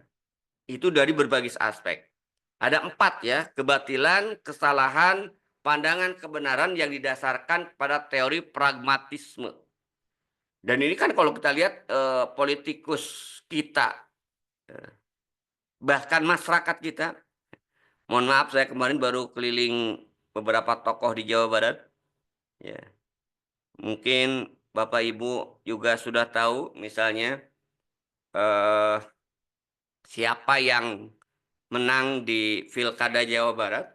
Itu dari berbagai aspek. Ada 4 ya, kebatilan, kesalahan, pandangan kebenaran yang didasarkan pada teori pragmatisme. Dan ini kan kalau kita lihat politikus kita, bahkan masyarakat kita, mohon maaf saya kemarin baru keliling beberapa tokoh di Jawa Barat, ya. Mungkin Bapak Ibu juga sudah tahu misalnya eh, siapa yang menang di Pilkada Jawa Barat.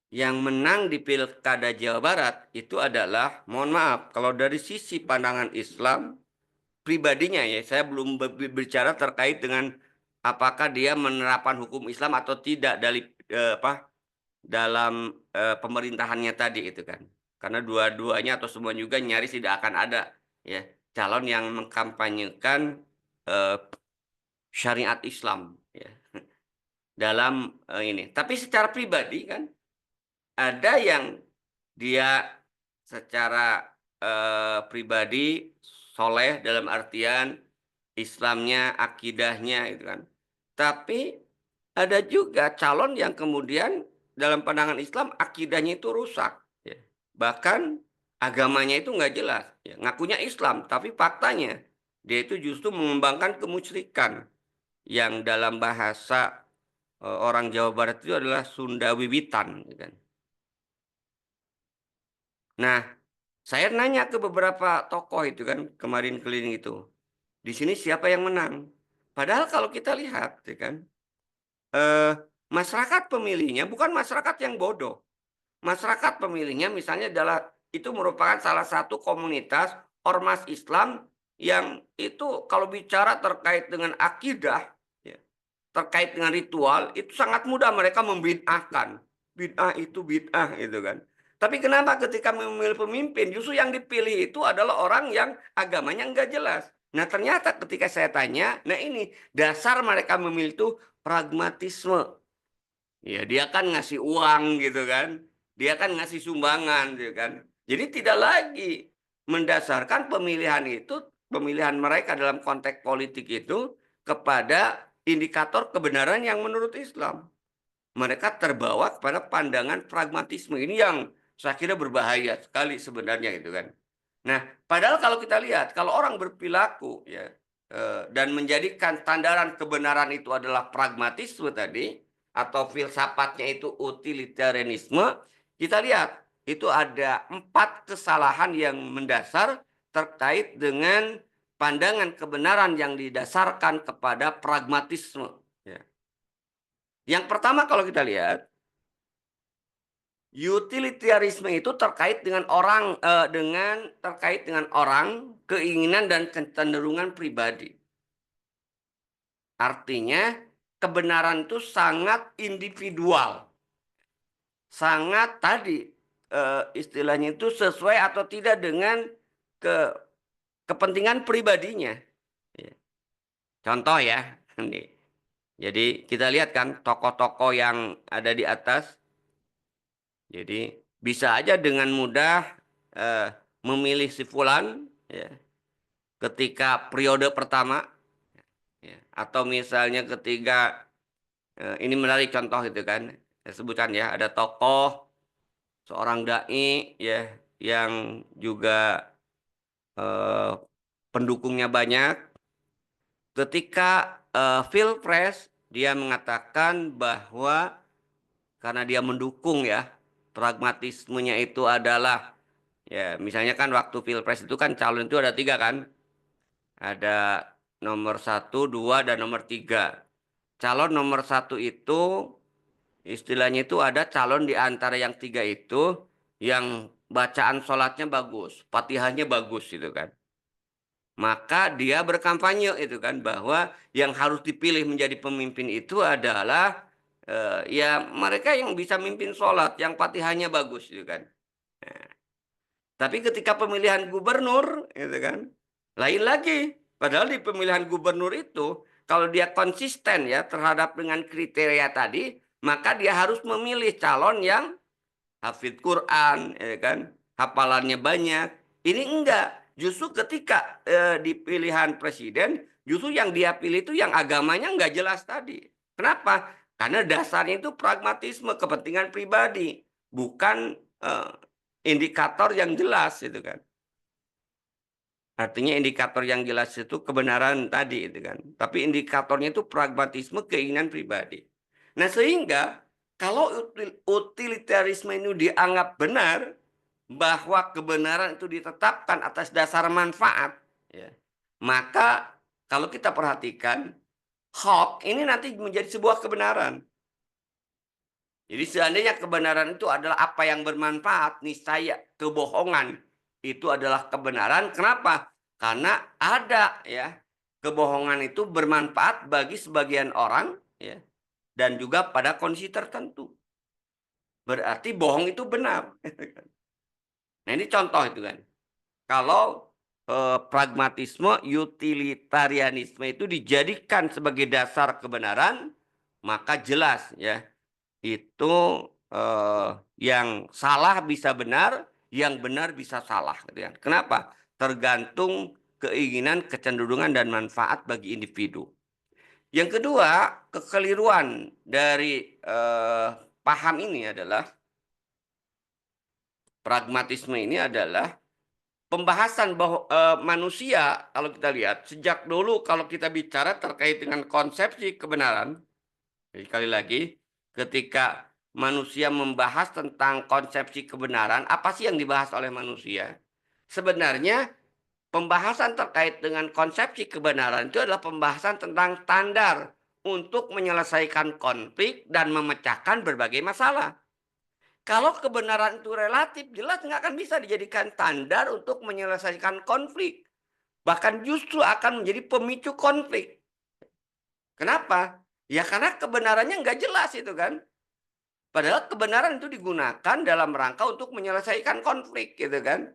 Yang menang di Pilkada Jawa Barat itu adalah, mohon maaf, kalau dari sisi pandangan Islam, pribadinya ya, saya belum berbicara terkait dengan apakah dia menerapkan hukum Islam atau tidak dari dalam pemerintahannya tadi itu kan. Karena dua-duanya atau semua juga nyaris tidak akan ada ya calon yang mengkampanyekan eh, syariat Islam ya dalam ini. Tapi secara pribadi kan ada yang dia secara pribadi soleh dalam artian Islamnya, akidahnya itu kan. Tapi ada juga calon yang kemudian dalam pandangan Islam akidahnya itu rusak. Ya. Bahkan agamanya itu nggak jelas. Ya. Ngakunya Islam, tapi faktanya dia itu justru mengembangkan kemusyrikan yang dalam bahasa orang Jawa Barat itu adalah Sunda Wiwitan. Gitu kan. Nah, saya nanya ke beberapa tokoh itu kan kemarin keliling itu. Di sini siapa yang menang? Padahal kalau kita lihat, ya kan, eh, masyarakat pemilihnya bukan masyarakat yang bodoh. Masyarakat pemilihnya misalnya adalah itu merupakan salah satu komunitas ormas Islam yang itu kalau bicara terkait dengan akidah, ya, terkait dengan ritual, itu sangat mudah mereka membid'ahkan. Bid'ah itu bid'ah itu kan. Tapi kenapa ketika memilih pemimpin, justru yang dipilih itu adalah orang yang agamanya enggak jelas. Nah ternyata ketika saya tanya, nah ini dasar mereka memilih itu pragmatisme. Ya dia kan ngasih uang gitu kan. Dia kan ngasih sumbangan gitu kan. Jadi tidak lagi mendasarkan pemilihan itu, pemilihan mereka dalam konteks politik itu kepada indikator kebenaran yang menurut Islam. Mereka terbawa kepada pandangan pragmatisme ini yang saya kira berbahaya sekali sebenarnya itu kan. Nah, padahal kalau kita lihat, kalau orang berperilaku ya dan menjadikan sandaran kebenaran itu adalah pragmatisme tadi atau filsafatnya itu utilitarianisme, kita lihat itu ada 4 kesalahan yang mendasar terkait dengan pandangan kebenaran yang didasarkan kepada pragmatisme. Ya. Yang pertama kalau kita lihat, utilitarianisme itu terkait dengan orang, keinginan dan kecenderungan pribadi. Artinya kebenaran itu sangat individual. Sangat istilahnya itu sesuai atau tidak dengan kepentingan pribadinya. Ya. Contoh ya, nih. Jadi kita lihat kan tokoh-tokoh yang ada di atas. Jadi bisa aja dengan mudah memilih si fulan ya, ketika periode pertama ya, atau misalnya ketika ini menarik contoh itu kan, saya sebutkan ya, ada tokoh seorang dai ya yang juga eh, pendukungnya banyak. Ketika Pilpres dia mengatakan bahwa karena dia mendukung ya, pragmatismenya itu adalah ya, misalnya kan waktu Pilpres itu kan calon itu ada 3 kan, ada nomor 1, 2, dan nomor 3. Calon nomor 1 itu istilahnya itu ada calon di antara yang 3 itu yang bacaan sholatnya bagus, fatihahnya bagus gitu kan. Maka dia berkampanye itu kan bahwa yang harus dipilih menjadi pemimpin itu adalah ya mereka yang bisa mimpin sholat, yang fatihahnya bagus gitu kan. Nah, tapi ketika pemilihan gubernur gitu kan, lain lagi. Padahal di pemilihan gubernur itu kalau dia konsisten ya terhadap dengan kriteria tadi, maka dia harus memilih calon yang hafid Quran, ya kan, hafalannya banyak. Ini enggak. Justru ketika di pilihan presiden, justru yang dia pilih itu yang agamanya enggak jelas tadi. Kenapa? Karena dasarnya itu pragmatisme, kepentingan pribadi, bukan indikator yang jelas itu kan. Artinya indikator yang jelas itu kebenaran tadi itu kan. Tapi indikatornya itu pragmatisme, keinginan pribadi. Nah, sehingga kalau utilitarisme ini dianggap benar, bahwa kebenaran itu ditetapkan atas dasar manfaat, ya, maka kalau kita perhatikan, hoax ini nanti menjadi sebuah kebenaran. Jadi seandainya kebenaran itu adalah apa yang bermanfaat, niscaya kebohongan itu adalah kebenaran. Kenapa? Karena ada ya, kebohongan itu bermanfaat bagi sebagian orang ya, dan juga pada kondisi tertentu. Berarti bohong itu benar. Nah, ini contoh itu kan. Kalau pragmatisme, utilitarianisme itu dijadikan sebagai dasar kebenaran, maka jelas ya itu yang salah bisa benar, yang benar bisa salah. Gitu kan. Kenapa? Tergantung keinginan, kecenderungan, dan manfaat bagi individu. Yang kedua, kekeliruan dari paham ini adalah pragmatisme ini adalah pembahasan bahwa manusia kalau kita lihat sejak dulu kalau kita bicara terkait dengan konsepsi kebenaran, sekali lagi ketika manusia membahas tentang konsepsi kebenaran, apa sih yang dibahas oleh manusia? Sebenarnya pembahasan terkait dengan konsepsi kebenaran itu adalah pembahasan tentang standar untuk menyelesaikan konflik dan memecahkan berbagai masalah. Kalau kebenaran itu relatif, jelas nggak akan bisa dijadikan standar untuk menyelesaikan konflik. Bahkan justru akan menjadi pemicu konflik. Kenapa? Ya karena kebenarannya nggak jelas itu kan. Padahal kebenaran itu digunakan dalam rangka untuk menyelesaikan konflik gitu kan.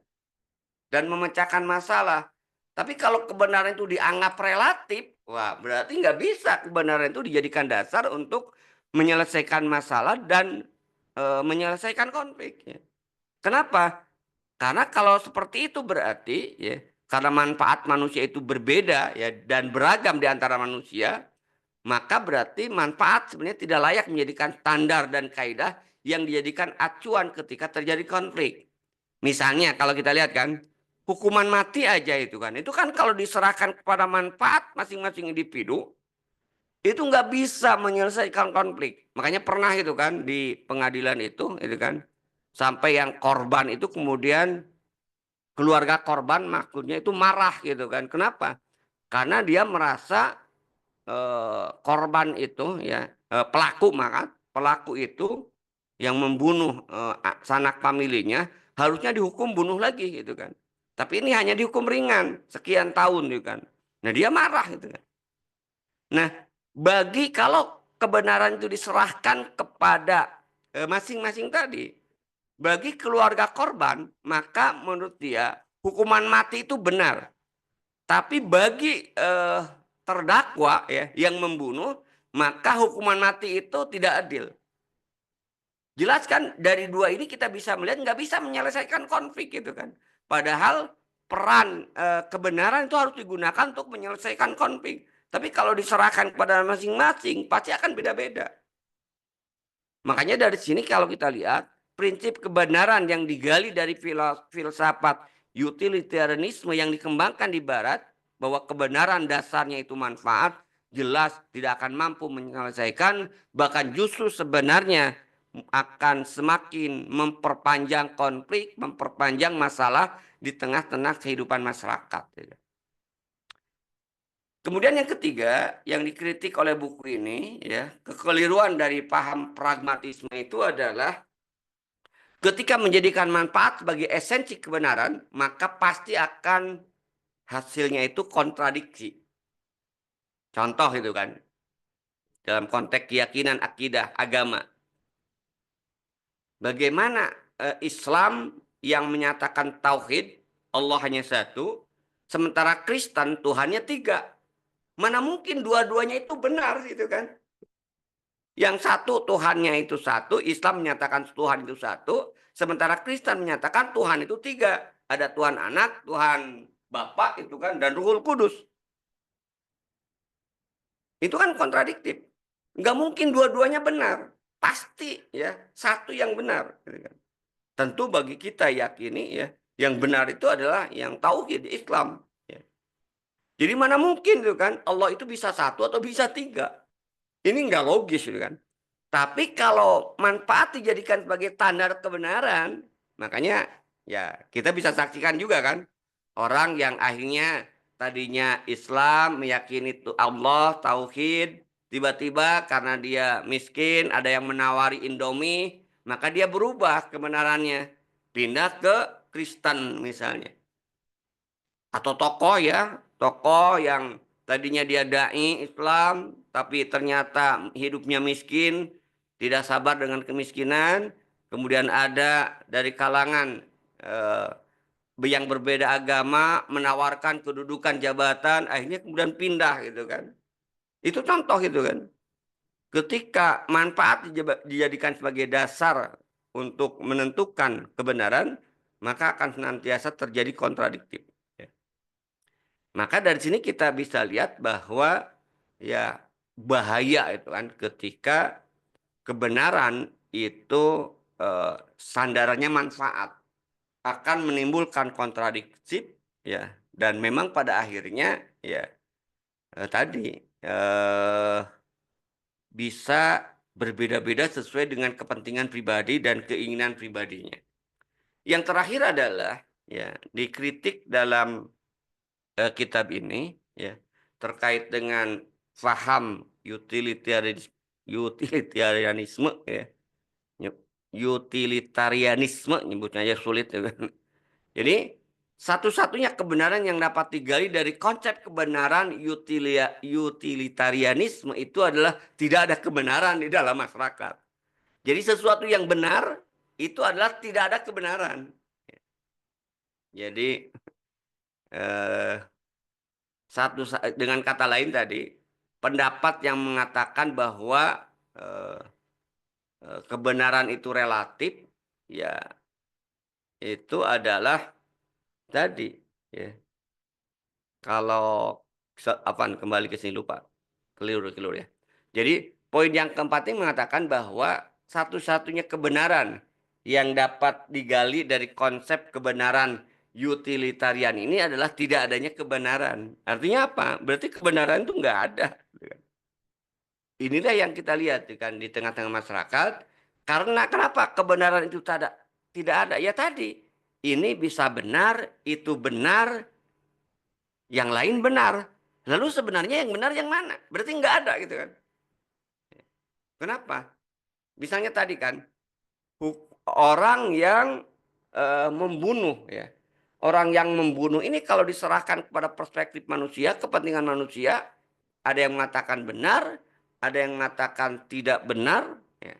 Dan memecahkan masalah. Tapi kalau kebenaran itu dianggap relatif, wah berarti nggak bisa kebenaran itu dijadikan dasar untuk menyelesaikan masalah dan menyelesaikan konflik. Ya. Kenapa? Karena kalau seperti itu berarti ya karena manfaat manusia itu berbeda ya dan beragam di antara manusia, maka berarti manfaat sebenarnya tidak layak menjadikan standar dan kaidah yang dijadikan acuan ketika terjadi konflik. Misalnya kalau kita lihat kan hukuman mati aja itu kan kalau diserahkan kepada manfaat masing-masing individu itu nggak bisa menyelesaikan konflik. Makanya pernah itu kan di pengadilan itu kan sampai yang korban itu kemudian keluarga korban maksudnya itu marah gitu kan. Kenapa? Karena dia merasa korban itu ya pelaku itu yang membunuh sanak familinya harusnya dihukum bunuh lagi gitu kan. Tapi ini hanya dihukum ringan sekian tahun gitu kan. Nah dia marah gitu kan. Nah bagi kalau kebenaran itu diserahkan kepada masing-masing tadi, bagi keluarga korban maka menurut dia hukuman mati itu benar. Tapi bagi terdakwa ya yang membunuh, maka hukuman mati itu tidak adil. Jelas kan dari dua ini kita bisa melihat nggak bisa menyelesaikan konflik gitu kan. Padahal peran kebenaran itu harus digunakan untuk menyelesaikan konflik. Tapi kalau diserahkan kepada masing-masing pasti akan beda-beda. Makanya dari sini kalau kita lihat prinsip kebenaran yang digali dari filsafat utilitarianisme yang dikembangkan di barat bahwa kebenaran dasarnya itu manfaat jelas tidak akan mampu menyelesaikan bahkan justru sebenarnya akan semakin memperpanjang konflik, memperpanjang masalah di tengah-tengah kehidupan masyarakat. Kemudian yang ketiga yang dikritik oleh buku ini ya, kekeliruan dari paham pragmatisme itu adalah ketika menjadikan manfaat sebagai esensi kebenaran, maka pasti akan hasilnya itu kontradiksi. Contoh itu kan, dalam konteks keyakinan, akidah, agama. Bagaimana Islam yang menyatakan tauhid, Allah hanya satu, sementara Kristen Tuhannya tiga. Mana mungkin dua-duanya itu benar gitu kan. Yang satu Tuhannya itu satu, Islam menyatakan Tuhan itu satu, sementara Kristen menyatakan Tuhan itu tiga. Ada Tuhan Anak, Tuhan Bapa itu kan, dan Ruhul Kudus. Itu kan kontradiktif. Nggak mungkin dua-duanya benar. Pasti ya satu yang benar. Gitu kan. Tentu bagi kita yakini ya, yang benar itu adalah yang tauhid Islam. Ya. Jadi mana mungkin itu kan Allah itu bisa satu atau bisa tiga. Ini nggak logis gitu kan. Tapi kalau manfaat dijadikan sebagai standar kebenaran, makanya ya kita bisa saksikan juga kan orang yang akhirnya tadinya Islam meyakini itu Allah tauhid, tiba-tiba karena dia miskin ada yang menawari Indomie, maka dia berubah kebenarannya, pindah ke Kristen misalnya. Atau tokoh yang tadinya dia dai Islam tapi ternyata hidupnya miskin, tidak sabar dengan kemiskinan, kemudian ada dari kalangan eh, yang berbeda agama menawarkan kedudukan jabatan, akhirnya kemudian pindah gitu kan. Itu contoh gitu kan. Ketika manfaat dijadikan sebagai dasar untuk menentukan kebenaran, maka akan senantiasa terjadi kontradiktif. Ya. Maka dari sini kita bisa lihat bahwa ya bahaya itu kan ketika kebenaran itu sandarannya manfaat akan menimbulkan kontradiksi ya dan memang pada akhirnya ya tadi eh, bisa berbeda-beda sesuai dengan kepentingan pribadi dan keinginan pribadinya. Yang terakhir adalah ya dikritik dalam kitab ini ya terkait dengan faham utilitarianisme ya. Utilitarianisme nyebutnya aja sulit ya kan. Jadi satu-satunya kebenaran yang dapat digali dari konsep kebenaran utilitarianisme itu adalah tidak ada kebenaran di dalam masyarakat. Jadi sesuatu yang benar itu adalah tidak ada kebenaran. Jadi eh, dengan kata lain tadi pendapat yang mengatakan bahwa eh, kebenaran itu relatif ya itu adalah tadi ya kalau apa kembali ke sini lupa keliru ya. Jadi poin yang keempat ini mengatakan bahwa satu-satunya kebenaran yang dapat digali dari konsep kebenaran utilitarian ini adalah tidak adanya kebenaran. Artinya apa? Berarti kebenaran itu nggak ada. Inilah yang kita lihat kan di tengah-tengah masyarakat. Karena kenapa kebenaran itu tidak ada? Ya tadi ini bisa benar, itu benar, yang lain benar. Lalu sebenarnya yang benar yang mana? Berarti nggak ada gitu kan. Kenapa? Misalnya tadi kan, orang yang membunuh ya. Orang yang membunuh ini kalau diserahkan kepada perspektif manusia, kepentingan manusia, ada yang mengatakan benar, ada yang mengatakan tidak benar, ya.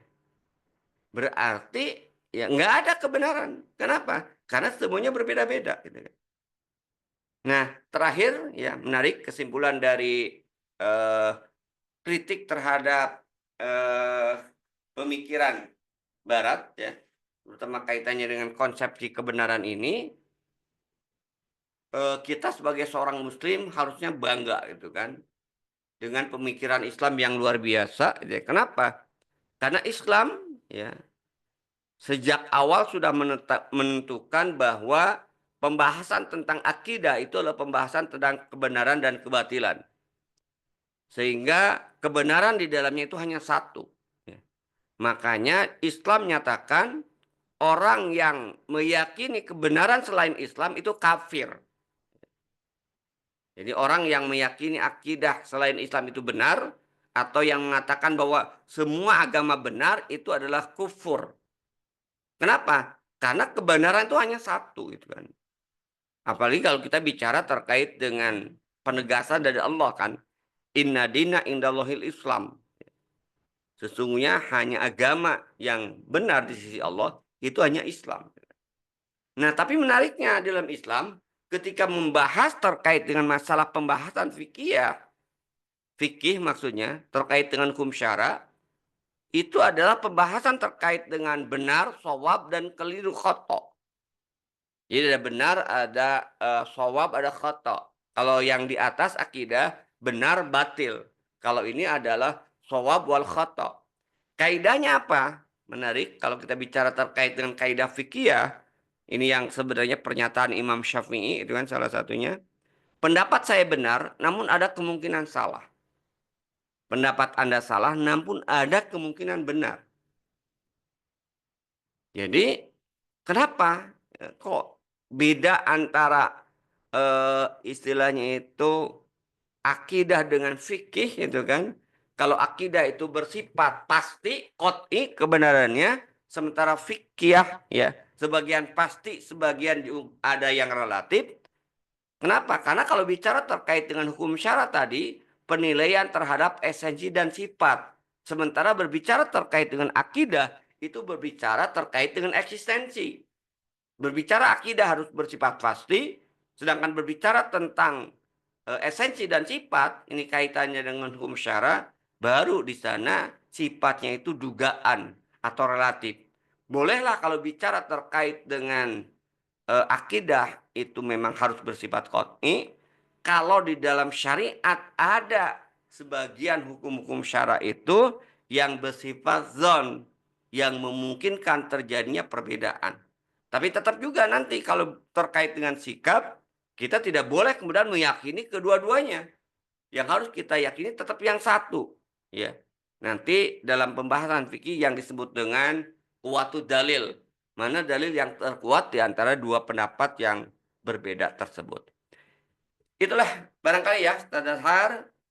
Berarti ya nggak ada kebenaran. Kenapa? Karena semuanya berbeda-beda. Gitu kan. Nah, terakhir ya menarik kesimpulan dari eh, kritik terhadap eh, pemikiran Barat ya, terutama kaitannya dengan konsepsi kebenaran ini, kita sebagai seorang Muslim harusnya bangga gitu kan dengan pemikiran Islam yang luar biasa. Ya. Kenapa? Karena Islam ya sejak awal sudah menentukan bahwa pembahasan tentang akidah itu adalah pembahasan tentang kebenaran dan kebatilan. Sehingga kebenaran di dalamnya itu hanya satu. Ya. Makanya Islam nyatakan orang yang meyakini kebenaran selain Islam itu kafir. Jadi orang yang meyakini akidah selain Islam itu benar atau yang mengatakan bahwa semua agama benar itu adalah kufur. Kenapa? Karena kebenaran itu hanya satu gitu kan. Apalagi kalau kita bicara terkait dengan penegasan dari Allah kan. Inna dina indallahil Islam. Sesungguhnya hanya agama yang benar di sisi Allah itu hanya Islam. Nah, tapi menariknya dalam Islam ketika membahas terkait dengan masalah pembahasan fikih maksudnya terkait dengan hukum syara, itu adalah pembahasan terkait dengan benar, shawab dan keliru khoto. Jadi ada benar, ada shawab, ada khoto. Kalau yang di atas akidah benar batil. Kalau ini adalah shawab wal khoto. Kaidahnya apa? Menarik kalau kita bicara terkait dengan kaidah fikih. Ini yang sebenarnya pernyataan Imam Syafi'i itu kan salah satunya. Pendapat saya benar, namun ada kemungkinan salah. Pendapat Anda salah, namun ada kemungkinan benar. Jadi, kenapa? Kok beda antara istilahnya itu akidah dengan fikih itu kan? Kalau akidah itu bersifat pasti, qot'i kebenarannya, sementara fikih ya sebagian pasti, sebagian ada yang relatif. Kenapa? Karena kalau bicara terkait dengan hukum syara tadi, penilaian terhadap esensi dan sifat. Sementara berbicara terkait dengan akidah, itu berbicara terkait dengan eksistensi. Berbicara akidah harus bersifat pasti, sedangkan berbicara tentang esensi dan sifat, ini kaitannya dengan hukum syara, baru di sana sifatnya itu dugaan atau relatif. Bolehlah kalau bicara terkait dengan akidah itu memang harus bersifat qot'i. Kalau di dalam syariat ada sebagian hukum-hukum syara itu yang bersifat zon, yang memungkinkan terjadinya perbedaan. Tapi tetap juga nanti kalau terkait dengan sikap, kita tidak boleh kemudian meyakini kedua-duanya. Yang harus kita yakini tetap yang satu. Ya. Nanti dalam pembahasan fikih yang disebut dengan kuwatu dalil. Mana dalil yang terkuat di antara dua pendapat yang berbeda tersebut. Itulah barangkali ya Ustaz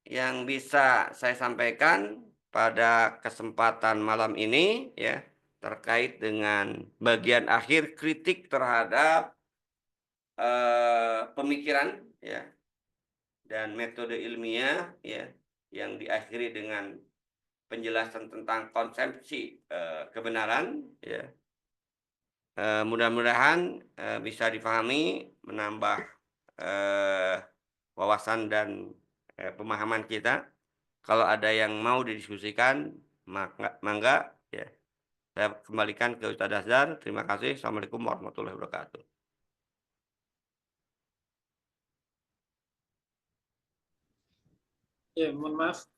yang bisa saya sampaikan pada kesempatan malam ini ya terkait dengan bagian akhir kritik terhadap pemikiran ya dan metode ilmiah ya yang diakhiri dengan penjelasan tentang konsepsi kebenaran ya. Mudah-mudahan bisa difahami, menambah eh, wawasan dan pemahaman kita. Kalau ada yang mau didiskusikan, mangga ya. Saya kembalikan ke Ustaz Azhar. Terima kasih. Assalamualaikum warahmatullahi wabarakatuh. Ya, mohon maaf.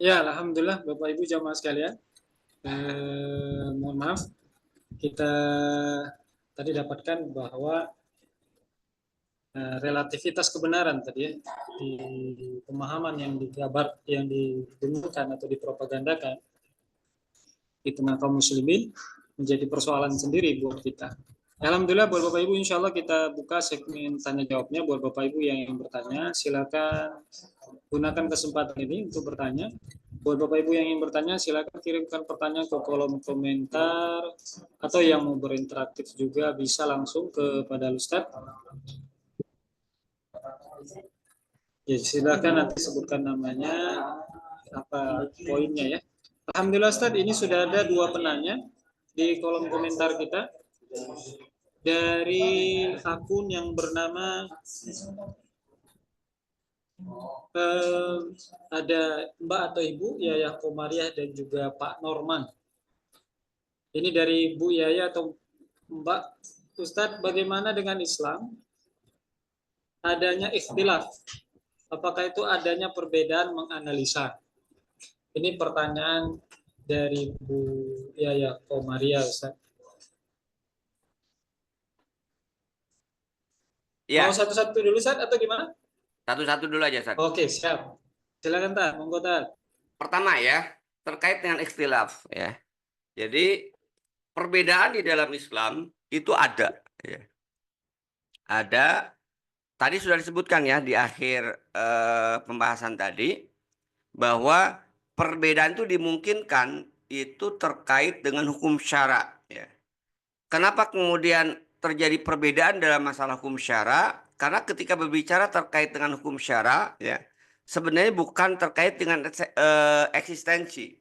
Ya, alhamdulillah Bapak Ibu jamaah sekalian. Mohon maaf, kita tadi dapatkan bahwa relativitas kebenaran tadi ya, di pemahaman yang yang didengungkan atau dipropagandakan di tengah kaum muslimin menjadi persoalan sendiri buat kita. Alhamdulillah buat Bapak Ibu, insya Allah kita buka segmen tanya jawabnya buat Bapak Ibu yang ingin bertanya. Silakan gunakan kesempatan ini untuk bertanya. Buat Bapak Ibu yang ingin bertanya, silakan kirimkan pertanyaan ke kolom komentar atau yang mau berinteraktif juga bisa langsung kepada Ustadz. Ya, silakan nanti sebutkan namanya, apa poinnya ya. Alhamdulillah Ustadz, ini sudah ada 2 penanya di kolom komentar kita. Dari akun yang bernama ada Mbak atau Ibu Yaya Komariah dan juga Pak Norman. Ini dari Bu Yaya atau Mbak. Ustadz, bagaimana dengan Islam? Adanya ikhtilaf. Apakah itu adanya perbedaan menganalisa? Ini pertanyaan dari Bu Yaya Komariah, Ustadz. Mau Ya, satu-satu dulu, Ustadz, atau gimana? satu-satu dulu aja, Ustaz. Oke, siap. Silakan, Tad. Monggo, Tad. Pertama ya, terkait dengan ikhtilaf ya. Jadi perbedaan di dalam Islam itu ada ya. Ada, tadi sudah disebutkan ya di akhir pembahasan tadi bahwa perbedaan itu dimungkinkan itu terkait dengan hukum syara ya. Kenapa kemudian terjadi perbedaan dalam masalah hukum syara? Karena ketika berbicara terkait dengan hukum syara ya, sebenarnya bukan terkait dengan eksistensi,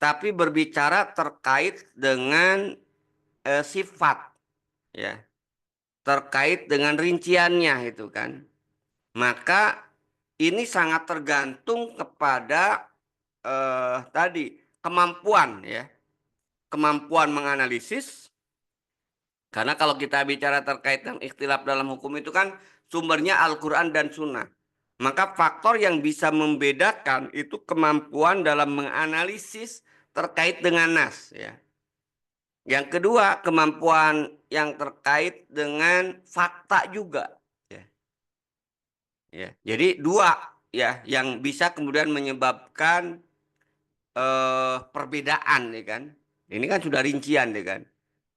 tapi berbicara terkait dengan sifat ya, terkait dengan rinciannya itu kan. Maka ini sangat tergantung kepada tadi kemampuan ya, kemampuan menganalisis. Karena kalau kita bicara terkait dengan ikhtilaf dalam hukum itu kan sumbernya Al-Quran dan Sunnah. Maka faktor yang bisa membedakan itu kemampuan dalam menganalisis terkait dengan nas ya. Yang kedua, kemampuan yang terkait dengan fakta juga. Ya. Ya. Jadi dua ya yang bisa kemudian menyebabkan perbedaan ya kan. Ini kan sudah rincian ya kan.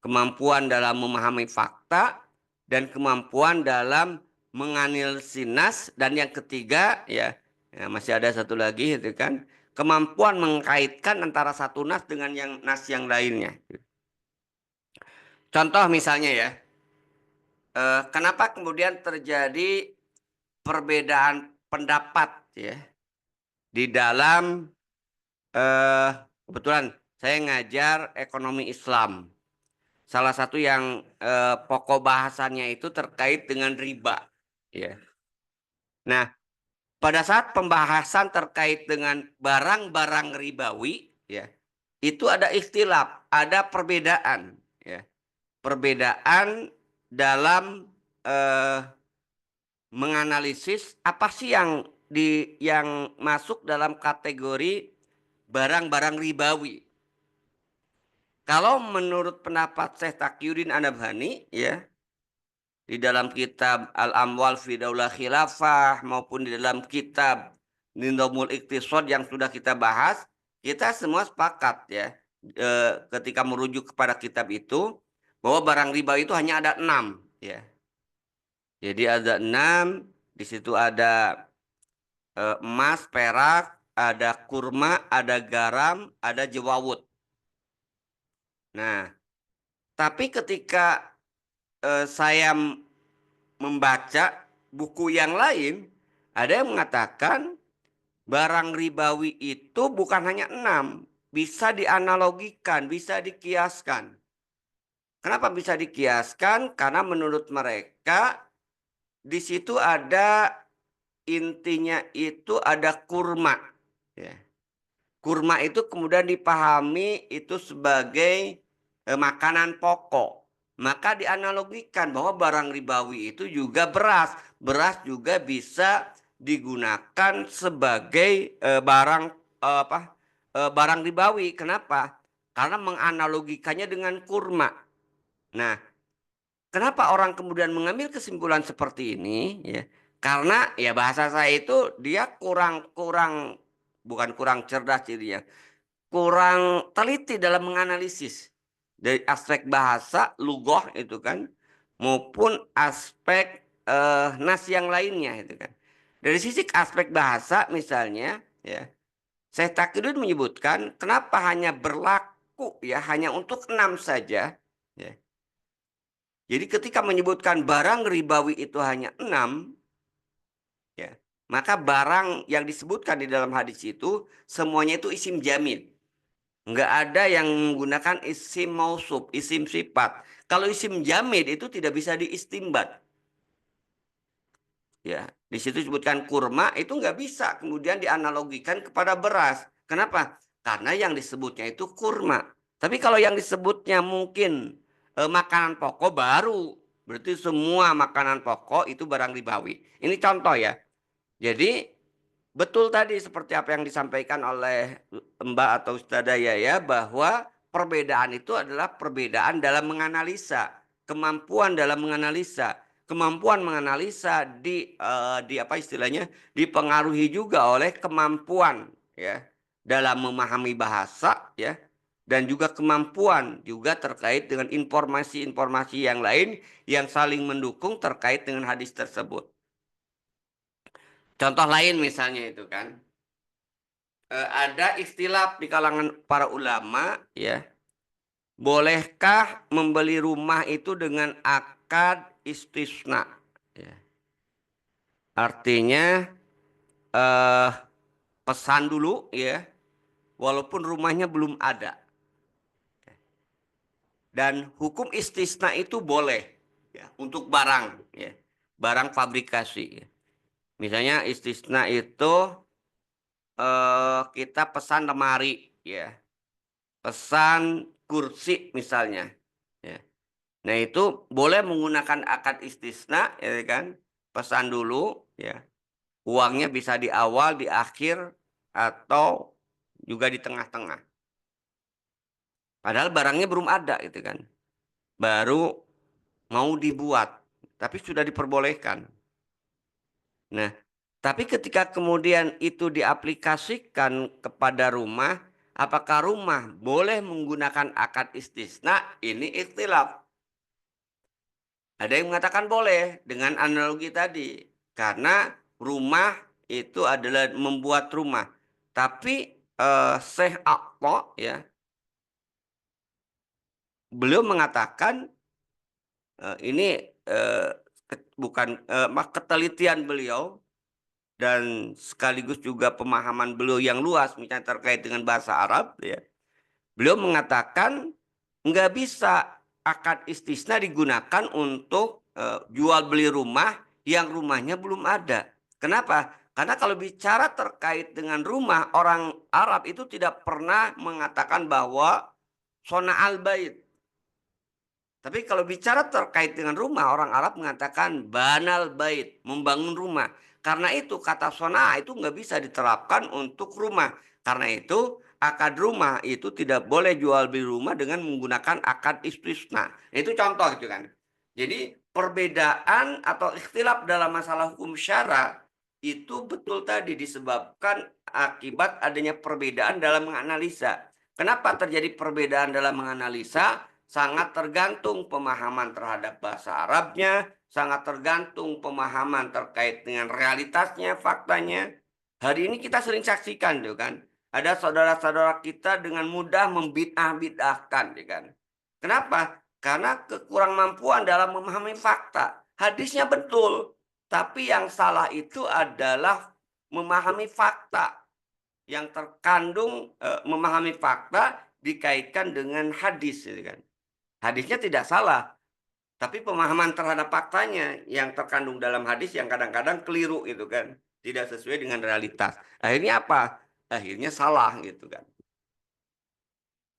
Kemampuan dalam memahami fakta dan kemampuan dalam menganalisis nas, dan yang ketiga ya, ya masih ada satu lagi itu kan, kemampuan mengkaitkan antara satu nas dengan yang nas yang lainnya. Contoh misalnya ya, kenapa kemudian terjadi perbedaan pendapat ya di dalam kebetulan saya ngajar ekonomi Islam. Salah satu yang pokok bahasannya itu terkait dengan riba. Ya. Nah, pada saat pembahasan terkait dengan barang-barang ribawi, ya, itu ada ikhtilaf, ada perbedaan, ya, perbedaan dalam menganalisis apa sih yang masuk dalam kategori barang-barang ribawi. Kalau menurut pendapat Syekh Taqiyuddin An-Nabhani ya, di dalam kitab Al-Amwal fi Daulah Khilafah maupun di dalam kitab Nizamul Iqtisad yang sudah kita bahas, kita semua sepakat ya ketika merujuk kepada kitab itu bahwa barang riba itu hanya ada 6 ya. Jadi ada 6, di situ ada emas, perak, ada kurma, ada garam, ada jewawut. Nah, tapi ketika saya membaca buku yang lain, ada yang mengatakan barang ribawi itu bukan hanya 6, bisa dianalogikan, bisa dikiaskan. Kenapa bisa dikiaskan? Karena menurut mereka di situ ada intinya itu ada kurma. Ya. Kurma itu kemudian dipahami itu sebagai makanan pokok. Maka dianalogikan bahwa barang ribawi itu juga beras. Beras juga bisa digunakan sebagai barang ribawi. Kenapa? Karena menganalogikannya dengan kurma. Nah, kenapa orang kemudian mengambil kesimpulan seperti ini? Ya, karena ya bahasa saya itu dia bukan kurang cerdas dirinya, kurang teliti dalam menganalisis. Dari aspek bahasa, lugoh itu kan, maupun aspek nas yang lainnya itu kan. Dari sisi aspek bahasa misalnya, ya, Syekh Taqiyuddin menyebutkan kenapa hanya berlaku ya hanya untuk 6 saja. Ya. Jadi ketika menyebutkan barang ribawi itu hanya 6, ya, maka barang yang disebutkan di dalam hadis itu semuanya itu isim jamil. Nggak ada yang menggunakan isim mausuf, isim sifat. Kalau isim jamid itu tidak bisa diistimbat. Ya, di situ disebutkan kurma itu nggak bisa kemudian dianalogikan kepada beras. Kenapa? Karena yang disebutnya itu kurma. Tapi kalau yang disebutnya mungkin makanan pokok baru, berarti semua makanan pokok itu barang ribawi. Ini contoh ya. Jadi betul tadi seperti apa yang disampaikan oleh Mbak atau Ustazah ya bahwa perbedaan itu adalah perbedaan dalam menganalisa, kemampuan dalam menganalisa. Kemampuan menganalisa di apa istilahnya dipengaruhi juga oleh kemampuan ya dalam memahami bahasa ya dan juga kemampuan juga terkait dengan informasi-informasi yang lain yang saling mendukung terkait dengan hadis tersebut. Contoh lain misalnya itu kan ada istilah di kalangan para ulama ya, bolehkah membeli rumah itu dengan akad istisna? Ya. Artinya eh, pesan dulu ya, walaupun rumahnya belum ada. Dan hukum istisna itu boleh ya, untuk barang ya, barang fabrikasi. Ya. Misalnya istisna itu kita pesan lemari ya, pesan kursi misalnya. Ya. Nah, itu boleh menggunakan akad istisna, ya kan? Pesan dulu, ya. Uangnya bisa di awal, di akhir, atau juga di tengah-tengah. Padahal barangnya belum ada, gitu kan? Baru mau dibuat, tapi sudah diperbolehkan. Nah, tapi ketika kemudian itu diaplikasikan kepada rumah, apakah rumah boleh menggunakan akad istisna? Ini ikhtilaf. Ada yang mengatakan boleh dengan analogi tadi. Karena rumah itu adalah membuat rumah. Tapi Syekh Aqta ya, beliau mengatakan ini bukan ketelitian beliau dan sekaligus juga pemahaman beliau yang luas misalnya terkait dengan bahasa Arab ya. Beliau mengatakan nggak bisa akad istisna digunakan untuk jual beli rumah yang rumahnya belum ada. Kenapa? Karena kalau bicara terkait dengan rumah, orang Arab itu tidak pernah mengatakan bahwa sona al bait. Tapi kalau bicara terkait dengan rumah, orang Arab mengatakan banal bait, membangun rumah. Karena itu kata sona itu nggak bisa diterapkan untuk rumah. Karena itu akad rumah itu tidak boleh jual beli rumah dengan menggunakan akad istisna. Itu contoh itu kan. Jadi perbedaan atau ikhtilaf dalam masalah hukum syara itu betul tadi disebabkan akibat adanya perbedaan dalam menganalisa. Kenapa terjadi perbedaan dalam menganalisa? Sangat tergantung pemahaman terhadap bahasa Arabnya, sangat tergantung pemahaman terkait dengan realitasnya, faktanya. Hari ini kita sering saksikan tuh kan. Ada saudara-saudara kita dengan mudah membid'ah-bid'ahkan, ya kan. Kenapa? Karena kekurang mampuan dalam memahami fakta. Hadisnya betul, tapi yang salah itu adalah memahami fakta. Yang terkandung memahami fakta dikaitkan dengan hadis, ya kan. Hadisnya tidak salah, tapi pemahaman terhadap faktanya yang terkandung dalam hadis yang kadang-kadang keliru itu kan, tidak sesuai dengan realitas. Akhirnya apa? Akhirnya salah gitu kan.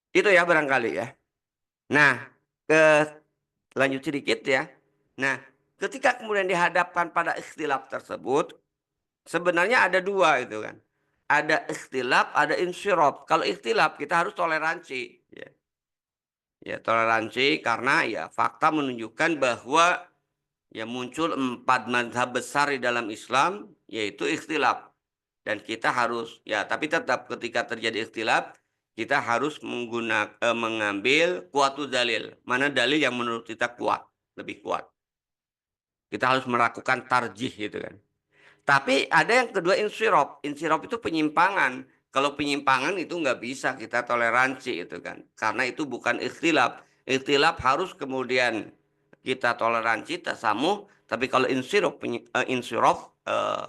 Itu ya barangkali ya. Nah, ke lanjut sedikit ya. Nah, ketika kemudian dihadapkan pada ikhtilaf tersebut, sebenarnya ada dua itu kan. Ada ikhtilaf, ada insyirab. Kalau ikhtilaf kita harus toleransi. Ya. Ya, toleransi karena ya fakta menunjukkan bahwa ya muncul 4 mazhab besar di dalam Islam yaitu ikhtilaf. Dan kita harus ya tapi tetap ketika terjadi ikhtilaf kita harus mengambil kuatul dalil. Mana dalil yang menurut kita kuat, lebih kuat. Kita harus melakukan tarjih gitu kan. Tapi ada yang kedua insirop. Insirop itu penyimpangan. Kalau penyimpangan itu nggak bisa kita toleransi itu kan. Karena itu bukan ikhtilaf. Ikhtilaf harus kemudian kita toleransi, tasamuh. Tapi kalau insirop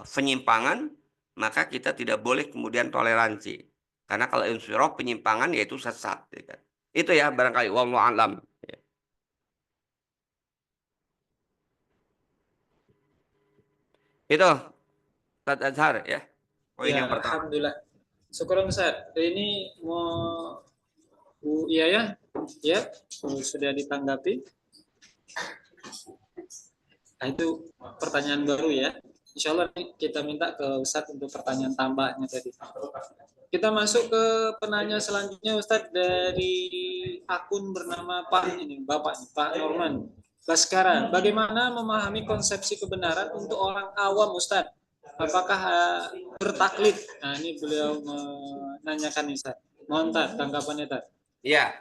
penyimpangan, maka kita tidak boleh kemudian toleransi. Karena kalau insirop penyimpangan yaitu sesat. Ya kan. Itu ya barangkali. Wallahu a'lam. Ya. Itu Ustaz Azhar ya. Poin Ya, yang pertama. alhamdulillah. Syukur Ustaz. Ini mau Bu Iya ya, ya sudah ditanggapi. Nah, itu pertanyaan baru ya. Insya Allah kita minta ke Ustadz untuk pertanyaan tambahnya tadi. Kita masuk ke penanya selanjutnya Ustadz dari akun bernama Pak ini, Bapak Pak Norman. Baskara, bagaimana memahami konsepsi kebenaran untuk orang awam Ustadz? Apakah bertaklid? Nah, ini beliau menanyakan Ustadz. Mohon tanggapannya Ustadz. Ya,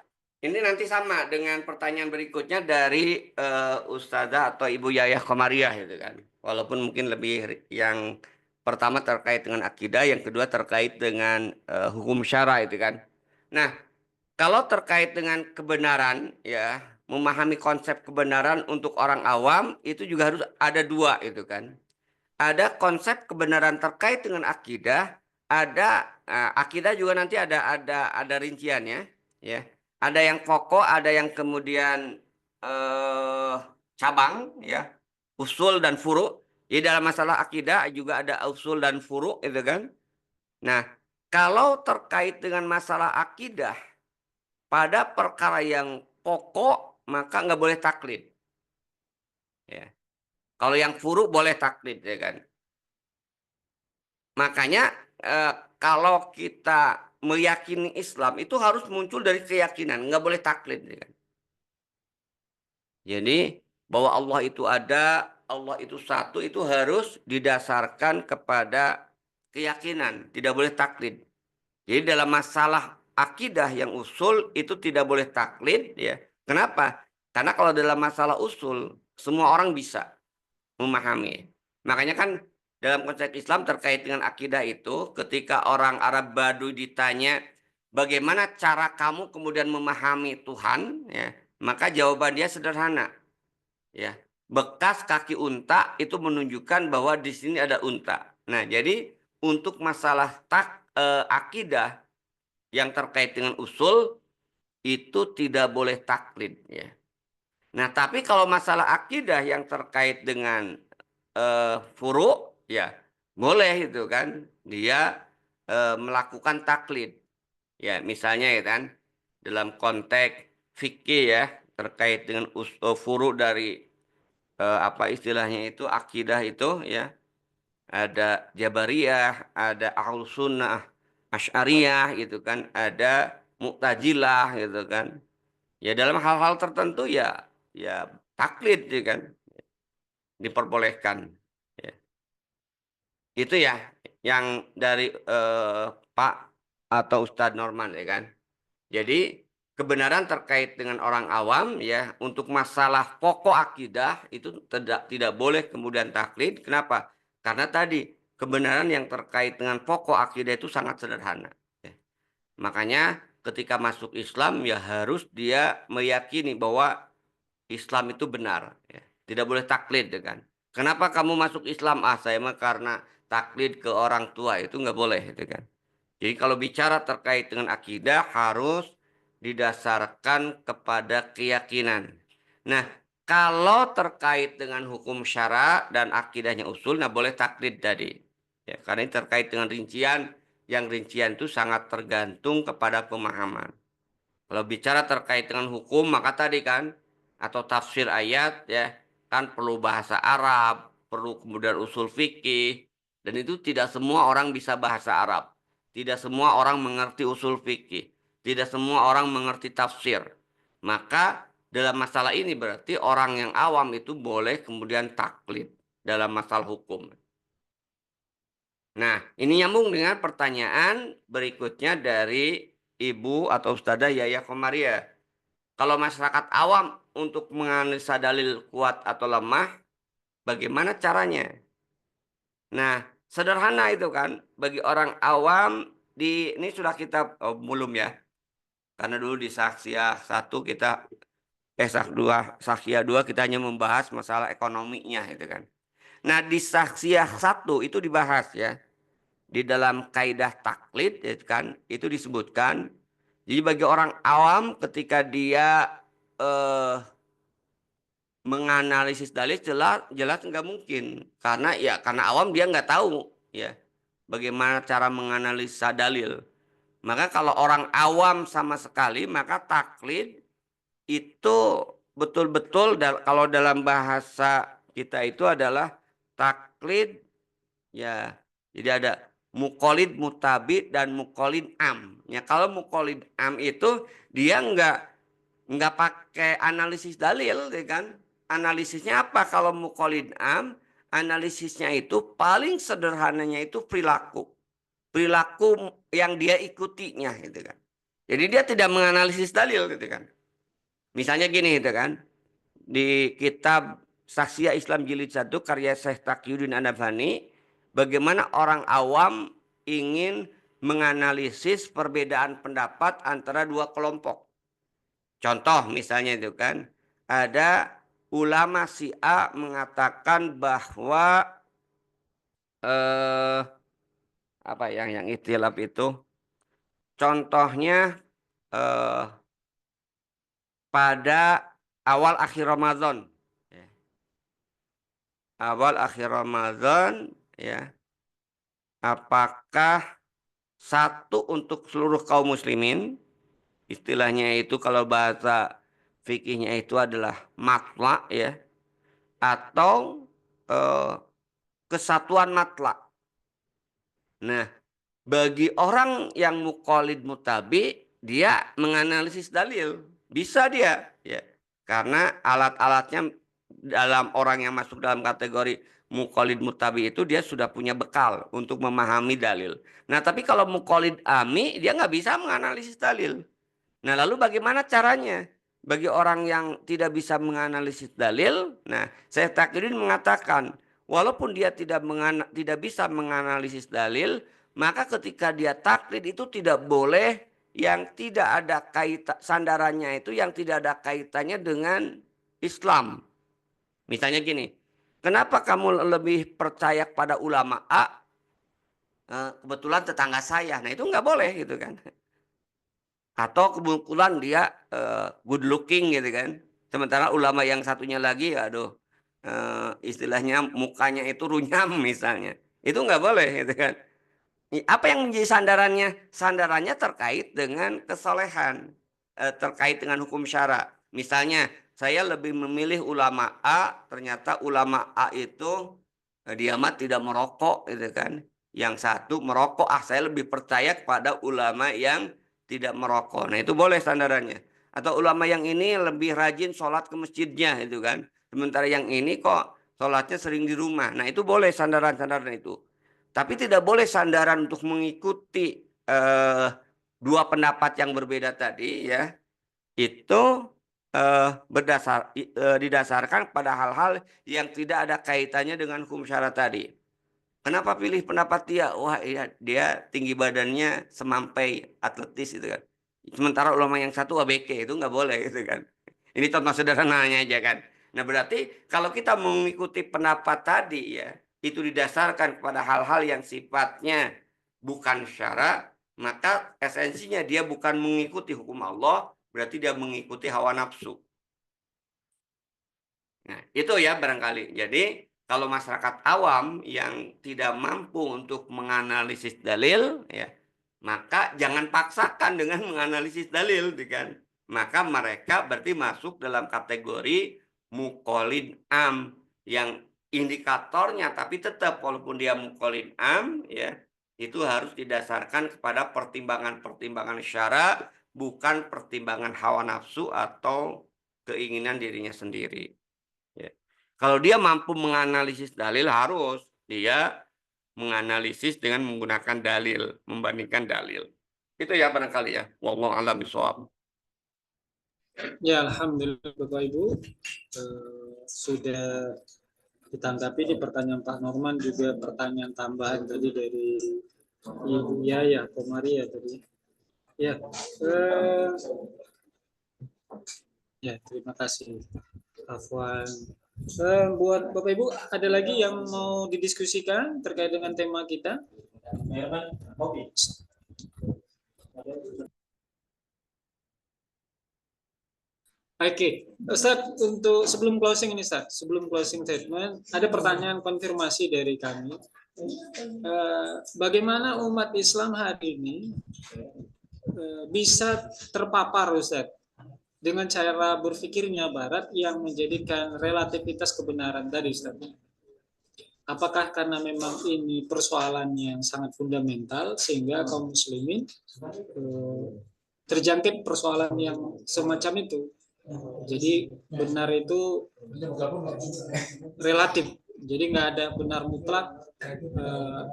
ini nanti sama dengan pertanyaan berikutnya dari Ustazah atau Ibu Yayah Komariah gitu kan. Walaupun mungkin lebih yang pertama terkait dengan akidah, yang kedua terkait dengan hukum syara itu kan. Nah, kalau terkait dengan kebenaran ya, memahami konsep kebenaran untuk orang awam itu juga harus ada dua itu kan. Ada konsep kebenaran terkait dengan akidah, ada akidah juga nanti ada rinciannya, ya. Ada yang pokok, ada yang kemudian cabang, ya, usul dan furu. Jadi dalam masalah akidah juga ada usul dan furu, itu kan. Nah, kalau terkait dengan masalah akidah pada perkara yang pokok maka nggak boleh taklid, ya. Kalau yang furu boleh taklid, ya kan. Makanya kalau kita meyakini Islam itu harus muncul dari keyakinan, nggak boleh taklid. Ya kan? Jadi bahwa Allah itu ada, Allah itu satu itu harus didasarkan kepada keyakinan, tidak boleh taklid. Jadi dalam masalah akidah yang usul itu tidak boleh taklid, ya. Kenapa? Karena kalau dalam masalah usul semua orang bisa memahami. Makanya kan dalam konsep Islam terkait dengan akidah itu, ketika orang Arab Baduy ditanya, bagaimana cara kamu kemudian memahami Tuhan? Ya, maka jawaban dia sederhana. Ya, bekas kaki unta itu menunjukkan bahwa di sini ada unta. Nah, jadi untuk masalah akidah yang terkait dengan usul itu tidak boleh taklid. Ya. Nah, tapi kalau masalah akidah yang terkait dengan furu, ya boleh itu kan dia melakukan taklid. Ya, misalnya ya kan dalam konteks fikih ya terkait dengan furu dari apa istilahnya itu akidah itu ya. Ada Jabariyah, ada Ahlus Sunnah, Asy'ariyah gitu kan, ada Mu'tazilah gitu kan. Ya dalam hal-hal tertentu ya taklid ya kan diperbolehkan. Ya. Itu ya yang dari Pak atau Ustadz Norman ya kan. Jadi kebenaran terkait dengan orang awam ya untuk masalah pokok akidah itu tidak boleh kemudian taklid. Kenapa? Karena tadi kebenaran yang terkait dengan pokok akidah itu sangat sederhana. Ya. Makanya ketika masuk Islam ya harus dia meyakini bahwa Islam itu benar. Ya. Tidak boleh taklid ya kan. Kenapa kamu masuk Islam? Ah saya mah karena taklid ke orang tua itu nggak boleh itu kan. Jadi kalau bicara terkait dengan akidah harus didasarkan kepada keyakinan. Nah, kalau terkait dengan hukum syara dan akidahnya usul, nah boleh taklid tadi. Ya, karena ini terkait dengan rincian, yang rincian itu sangat tergantung kepada pemahaman. Kalau bicara terkait dengan hukum, maka tadi kan, atau tafsir ayat, ya, kan perlu bahasa Arab, perlu kemudian usul fikih, dan itu tidak semua orang bisa bahasa Arab. Tidak semua orang mengerti usul fikih. Tidak semua orang mengerti tafsir. Maka dalam masalah ini berarti orang yang awam itu boleh kemudian taklid dalam masalah hukum. Nah, ini nyambung dengan pertanyaan berikutnya dari Ibu atau Ustazah Yaya Komaria. Kalau masyarakat awam untuk menganalisa dalil kuat atau lemah, bagaimana caranya? Nah, sederhana itu kan. Bagi orang awam, ini sudah kita, oh, belum ya. Karena dulu di Saksiah 1 kita, Saksiah 2 kita hanya membahas masalah ekonominya itu kan. Nah, di Saksiah 1 itu dibahas ya. Di dalam kaidah taklid ya kan, itu disebutkan. Jadi bagi orang awam ketika dia menganalisis dalil jelas jelas nggak mungkin karena awam dia nggak tahu ya bagaimana cara menganalisa dalil. Maka kalau orang awam sama sekali maka taklid itu betul-betul kalau dalam bahasa kita itu adalah taklid ya. Jadi ada muqallid mutabid dan muqallid am. Ya kalau muqallid am itu dia nggak pakai analisis dalil, ya kan? Analisisnya apa kalau muqallid am? Analisisnya itu paling sederhananya itu perilaku. Perilaku yang dia ikutinya gitu kan. Jadi dia tidak menganalisis dalil gitu kan. Misalnya gini gitu kan. Di kitab Saksiah Islam Jilid 1 karya Syekh Taqiyuddin An-Nabhani, bagaimana orang awam ingin menganalisis perbedaan pendapat antara dua kelompok. Contoh misalnya itu kan, ada ulama si A mengatakan bahwa eh, apa yang ikhtilaf itu, contohnya eh, pada awal akhir Ramadan, ya. Awal akhir Ramadan, ya, apakah satu untuk seluruh kaum muslimin, istilahnya itu kalau bahasa fikihnya itu adalah matla ya, atau eh, kesatuan matla. Nah, bagi orang yang muqallid mutabi, dia menganalisis dalil. Bisa dia, ya. Karena alat-alatnya dalam orang yang masuk dalam kategori muqallid mutabi itu dia sudah punya bekal untuk memahami dalil. Nah, tapi kalau muqallid ami, dia nggak bisa menganalisis dalil. Nah, lalu bagaimana caranya? Bagi orang yang tidak bisa menganalisis dalil, nah, Syekh Taqiyuddin mengatakan, walaupun dia tidak bisa menganalisis dalil, maka ketika dia taklid itu tidak boleh yang tidak ada kaitan sandarannya itu yang tidak ada kaitannya dengan Islam. Misalnya gini, kenapa kamu lebih percaya pada ulama A? Kebetulan tetangga saya. Nah, itu nggak boleh gitu kan. Atau kebetulan dia good looking gitu kan. Sementara ulama yang satunya lagi aduh istilahnya mukanya itu runyam misalnya. Itu nggak boleh gitu kan. Apa yang menjadi sandarannya? Sandarannya terkait dengan kesolehan, terkait dengan hukum syara. Misalnya saya lebih memilih ulama A, ternyata ulama A itu dia mah tidak merokok gitu kan. Yang satu merokok, saya lebih percaya kepada ulama yang tidak merokok. Nah itu boleh sandarannya. Atau ulama yang ini lebih rajin sholat ke masjidnya itu kan. Sementara yang ini kok sholatnya sering di rumah. Nah itu boleh sandaran-sandaran itu. Tapi tidak boleh sandaran untuk mengikuti dua pendapat yang berbeda tadi ya. Itu didasarkan pada hal-hal yang tidak ada kaitannya dengan hukum syara tadi. Kenapa pilih pendapat dia? Wah, iya, dia tinggi badannya semampai atletis itu kan. Sementara ulama yang satu ABK itu nggak boleh gitu kan. Ini contoh sederhananya aja kan. Nah berarti kalau kita mengikuti pendapat tadi ya, itu didasarkan kepada hal-hal yang sifatnya bukan syara, maka esensinya dia bukan mengikuti hukum Allah, berarti dia mengikuti hawa nafsu. Nah, itu ya barangkali. Jadi, kalau masyarakat awam yang tidak mampu untuk menganalisis dalil, ya, maka jangan paksakan dengan menganalisis dalil, kan? Maka mereka berarti masuk dalam kategori muqallid am yang indikatornya, tapi tetap walaupun dia muqallid am, ya, itu harus didasarkan kepada pertimbangan-pertimbangan syara, bukan pertimbangan hawa nafsu atau keinginan dirinya sendiri. Ya. Kalau dia mampu menganalisis dalil harus dia menganalisis dengan menggunakan dalil, membandingkan dalil. Itu ya barangkali ya. Wallahu a'lam bishawab. Ya, alhamdulillah Bapak Ibu sudah ditanggapi di pertanyaan Pak Norman, juga pertanyaan tambahan tadi dari Ibu Yaya Komaria tadi. Ya, ya terima kasih Afwan. Buat Bapak Ibu, ada lagi yang mau didiskusikan terkait dengan tema kita? Oke, Ustaz, untuk sebelum closing ini, Ustaz, sebelum closing statement, ada pertanyaan konfirmasi dari kami. Bagaimana umat Islam hari ini bisa terpapar, Ustaz, dengan cara berpikirnya Barat yang menjadikan relativitas kebenaran tadi, Ustaz? Apakah karena memang ini persoalan yang sangat fundamental sehingga kaum muslimin terjangkit persoalan yang semacam itu? Jadi benar itu relatif, jadi nggak ada benar mutlak.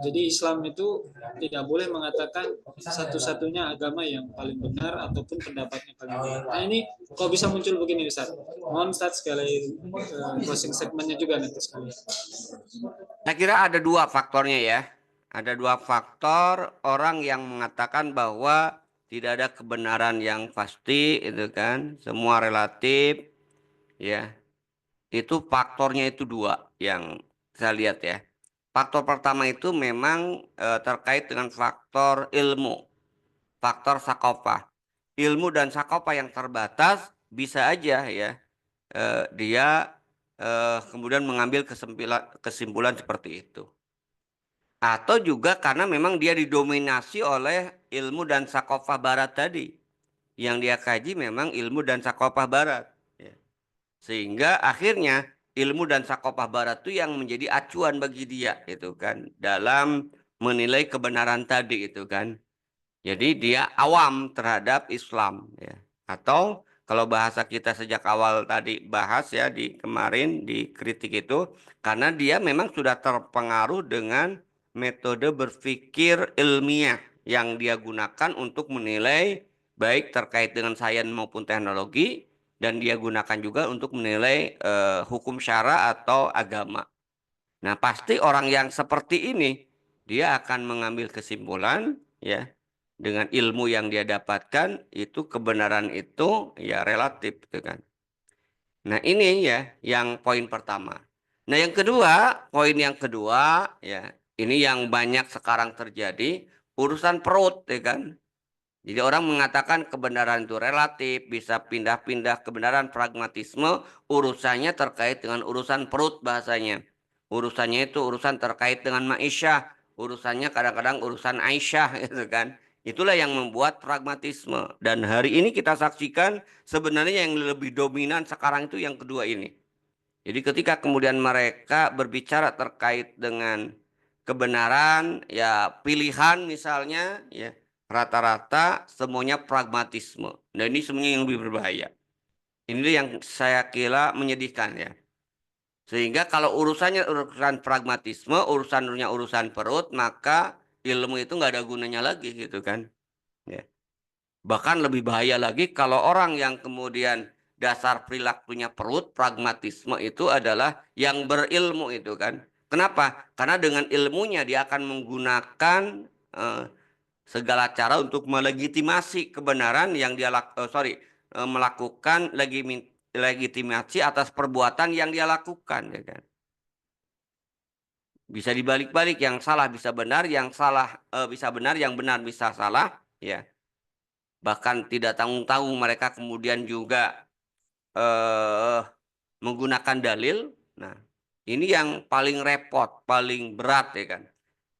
Jadi Islam itu tidak boleh mengatakan satu-satunya agama yang paling benar ataupun pendapatnya paling benar. Nah ini kok bisa muncul begini Ustaz? Mohon Ustaz sekali closing statementnya juga nanti sekali. Saya kira ada dua faktornya ya. Ada dua faktor orang yang mengatakan bahwa tidak ada kebenaran yang pasti, itu kan, semua relatif, ya. Itu faktornya itu dua yang saya lihat ya. Faktor pertama itu memang terkait dengan faktor ilmu, faktor sakofah. Ilmu dan sakofah yang terbatas bisa aja ya dia kemudian mengambil kesimpulan seperti itu. Atau juga karena memang dia didominasi oleh ilmu dan sakofah barat tadi. Yang dia kaji memang ilmu dan sakofah barat. Ya. Sehingga akhirnya ilmu dan sakofah barat itu yang menjadi acuan bagi dia itu kan dalam menilai kebenaran tadi itu kan. Jadi dia awam terhadap Islam ya. Atau kalau bahasa kita sejak awal tadi bahas ya di kemarin di kritik itu karena dia memang sudah terpengaruh dengan metode berpikir ilmiah yang dia gunakan untuk menilai baik terkait dengan sains maupun teknologi dan dia gunakan juga untuk menilai hukum syara atau agama. Nah, pasti orang yang seperti ini dia akan mengambil kesimpulan ya dengan ilmu yang dia dapatkan itu kebenaran itu ya relatif gitu kan. Nah, ini ya yang poin pertama. Nah, poin yang kedua ya, ini yang banyak sekarang terjadi urusan perut ya kan. Jadi orang mengatakan kebenaran itu relatif, bisa pindah-pindah kebenaran pragmatisme, urusannya terkait dengan urusan perut bahasanya. Urusannya itu urusan terkait dengan ma'isyah, urusannya kadang-kadang urusan Aisyah gitu kan. Itulah yang membuat pragmatisme. Dan hari ini kita saksikan sebenarnya yang lebih dominan sekarang itu yang kedua ini. Jadi ketika kemudian mereka berbicara terkait dengan kebenaran, ya pilihan misalnya, ya rata-rata semuanya pragmatisme. Dan ini semuanya yang lebih berbahaya. Ini yang saya kira menyedihkan ya. Sehingga kalau urusannya urusan pragmatisme, urusan perut, maka ilmu itu nggak ada gunanya lagi gitu kan. Ya. Bahkan lebih bahaya lagi kalau orang yang kemudian dasar perilakunya perut, pragmatisme itu adalah yang berilmu itu kan. Kenapa? Karena dengan ilmunya dia akan menggunakan eh, segala cara untuk melegitimasi kebenaran yang dia melakukan legitimasi atas perbuatan yang dia lakukan ya kan. Bisa dibalik-balik, yang salah bisa benar, yang salah bisa benar, yang benar bisa salah ya. Bahkan tidak tanggung-tanggung mereka kemudian juga eh, menggunakan dalil. Nah, ini yang paling repot, paling berat ya kan.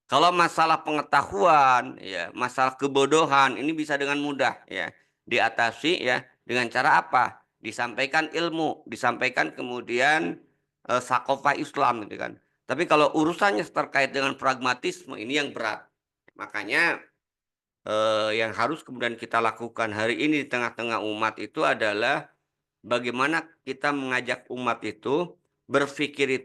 Kalau masalah pengetahuan, ya, masalah kebodohan, ini bisa dengan mudah ya diatasi ya dengan cara apa? Disampaikan ilmu, disampaikan kemudian sakofah Islam gitu kan. Tapi kalau urusannya terkait dengan pragmatisme ini yang berat. Makanya yang harus kemudian kita lakukan hari ini di tengah-tengah umat itu adalah bagaimana kita mengajak umat itu berpikir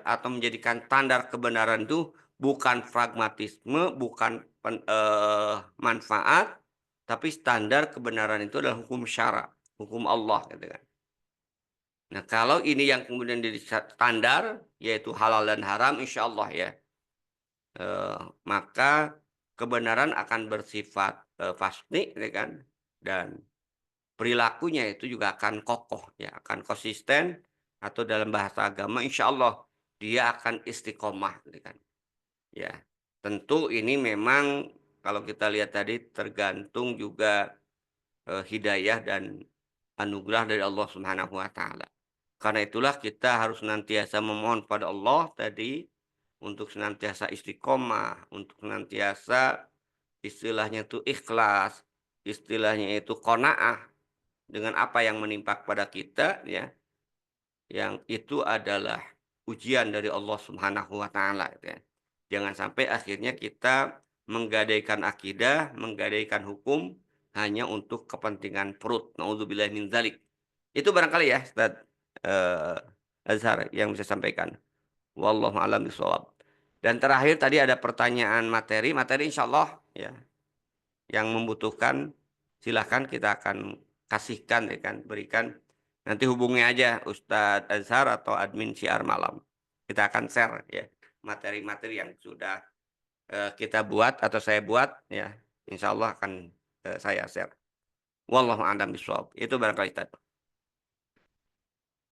atau menjadikan standar kebenaran itu bukan pragmatisme, bukan manfaat, tapi standar kebenaran itu adalah hukum syara, hukum Allah gitu kan. Nah, kalau ini yang kemudian jadi standar, yaitu halal dan haram, insya Allah ya, maka kebenaran akan bersifat pasti, ya kan, dan perilakunya itu juga akan kokoh, ya, akan konsisten, atau dalam bahasa agama, insya Allah dia akan istiqomah, gitu kan. Ya, tentu ini memang kalau kita lihat tadi tergantung juga hidayah dan anugerah dari Allah Subhanahu wa taala. Karena itulah kita harus senantiasa memohon pada Allah tadi untuk senantiasa istiqomah, untuk senantiasa istilahnya itu ikhlas, istilahnya itu qanaah dengan apa yang menimpa kepada kita ya, yang itu adalah ujian dari Allah Subhanahu wa taala gitu ya. Jangan sampai akhirnya kita menggadaikan akidah, menggadaikan hukum hanya untuk kepentingan perut. Nauzubillahi min dzalik. Itu barangkali ya Ustaz, eee, Azhar yang bisa sampaikan. Wallahu a'lam bishawab. Dan terakhir tadi ada pertanyaan materi, materi insyaallah ya, yang membutuhkan silahkan kita akan kasihkan ya kan, berikan. Nanti hubungi aja Ustadz Azhar atau admin Syiar Malam. Kita akan share ya materi-materi yang sudah kita buat atau saya buat ya, insya Allah akan saya share. Wallahu a'lam bishawab. Itu barangkali Ustaz.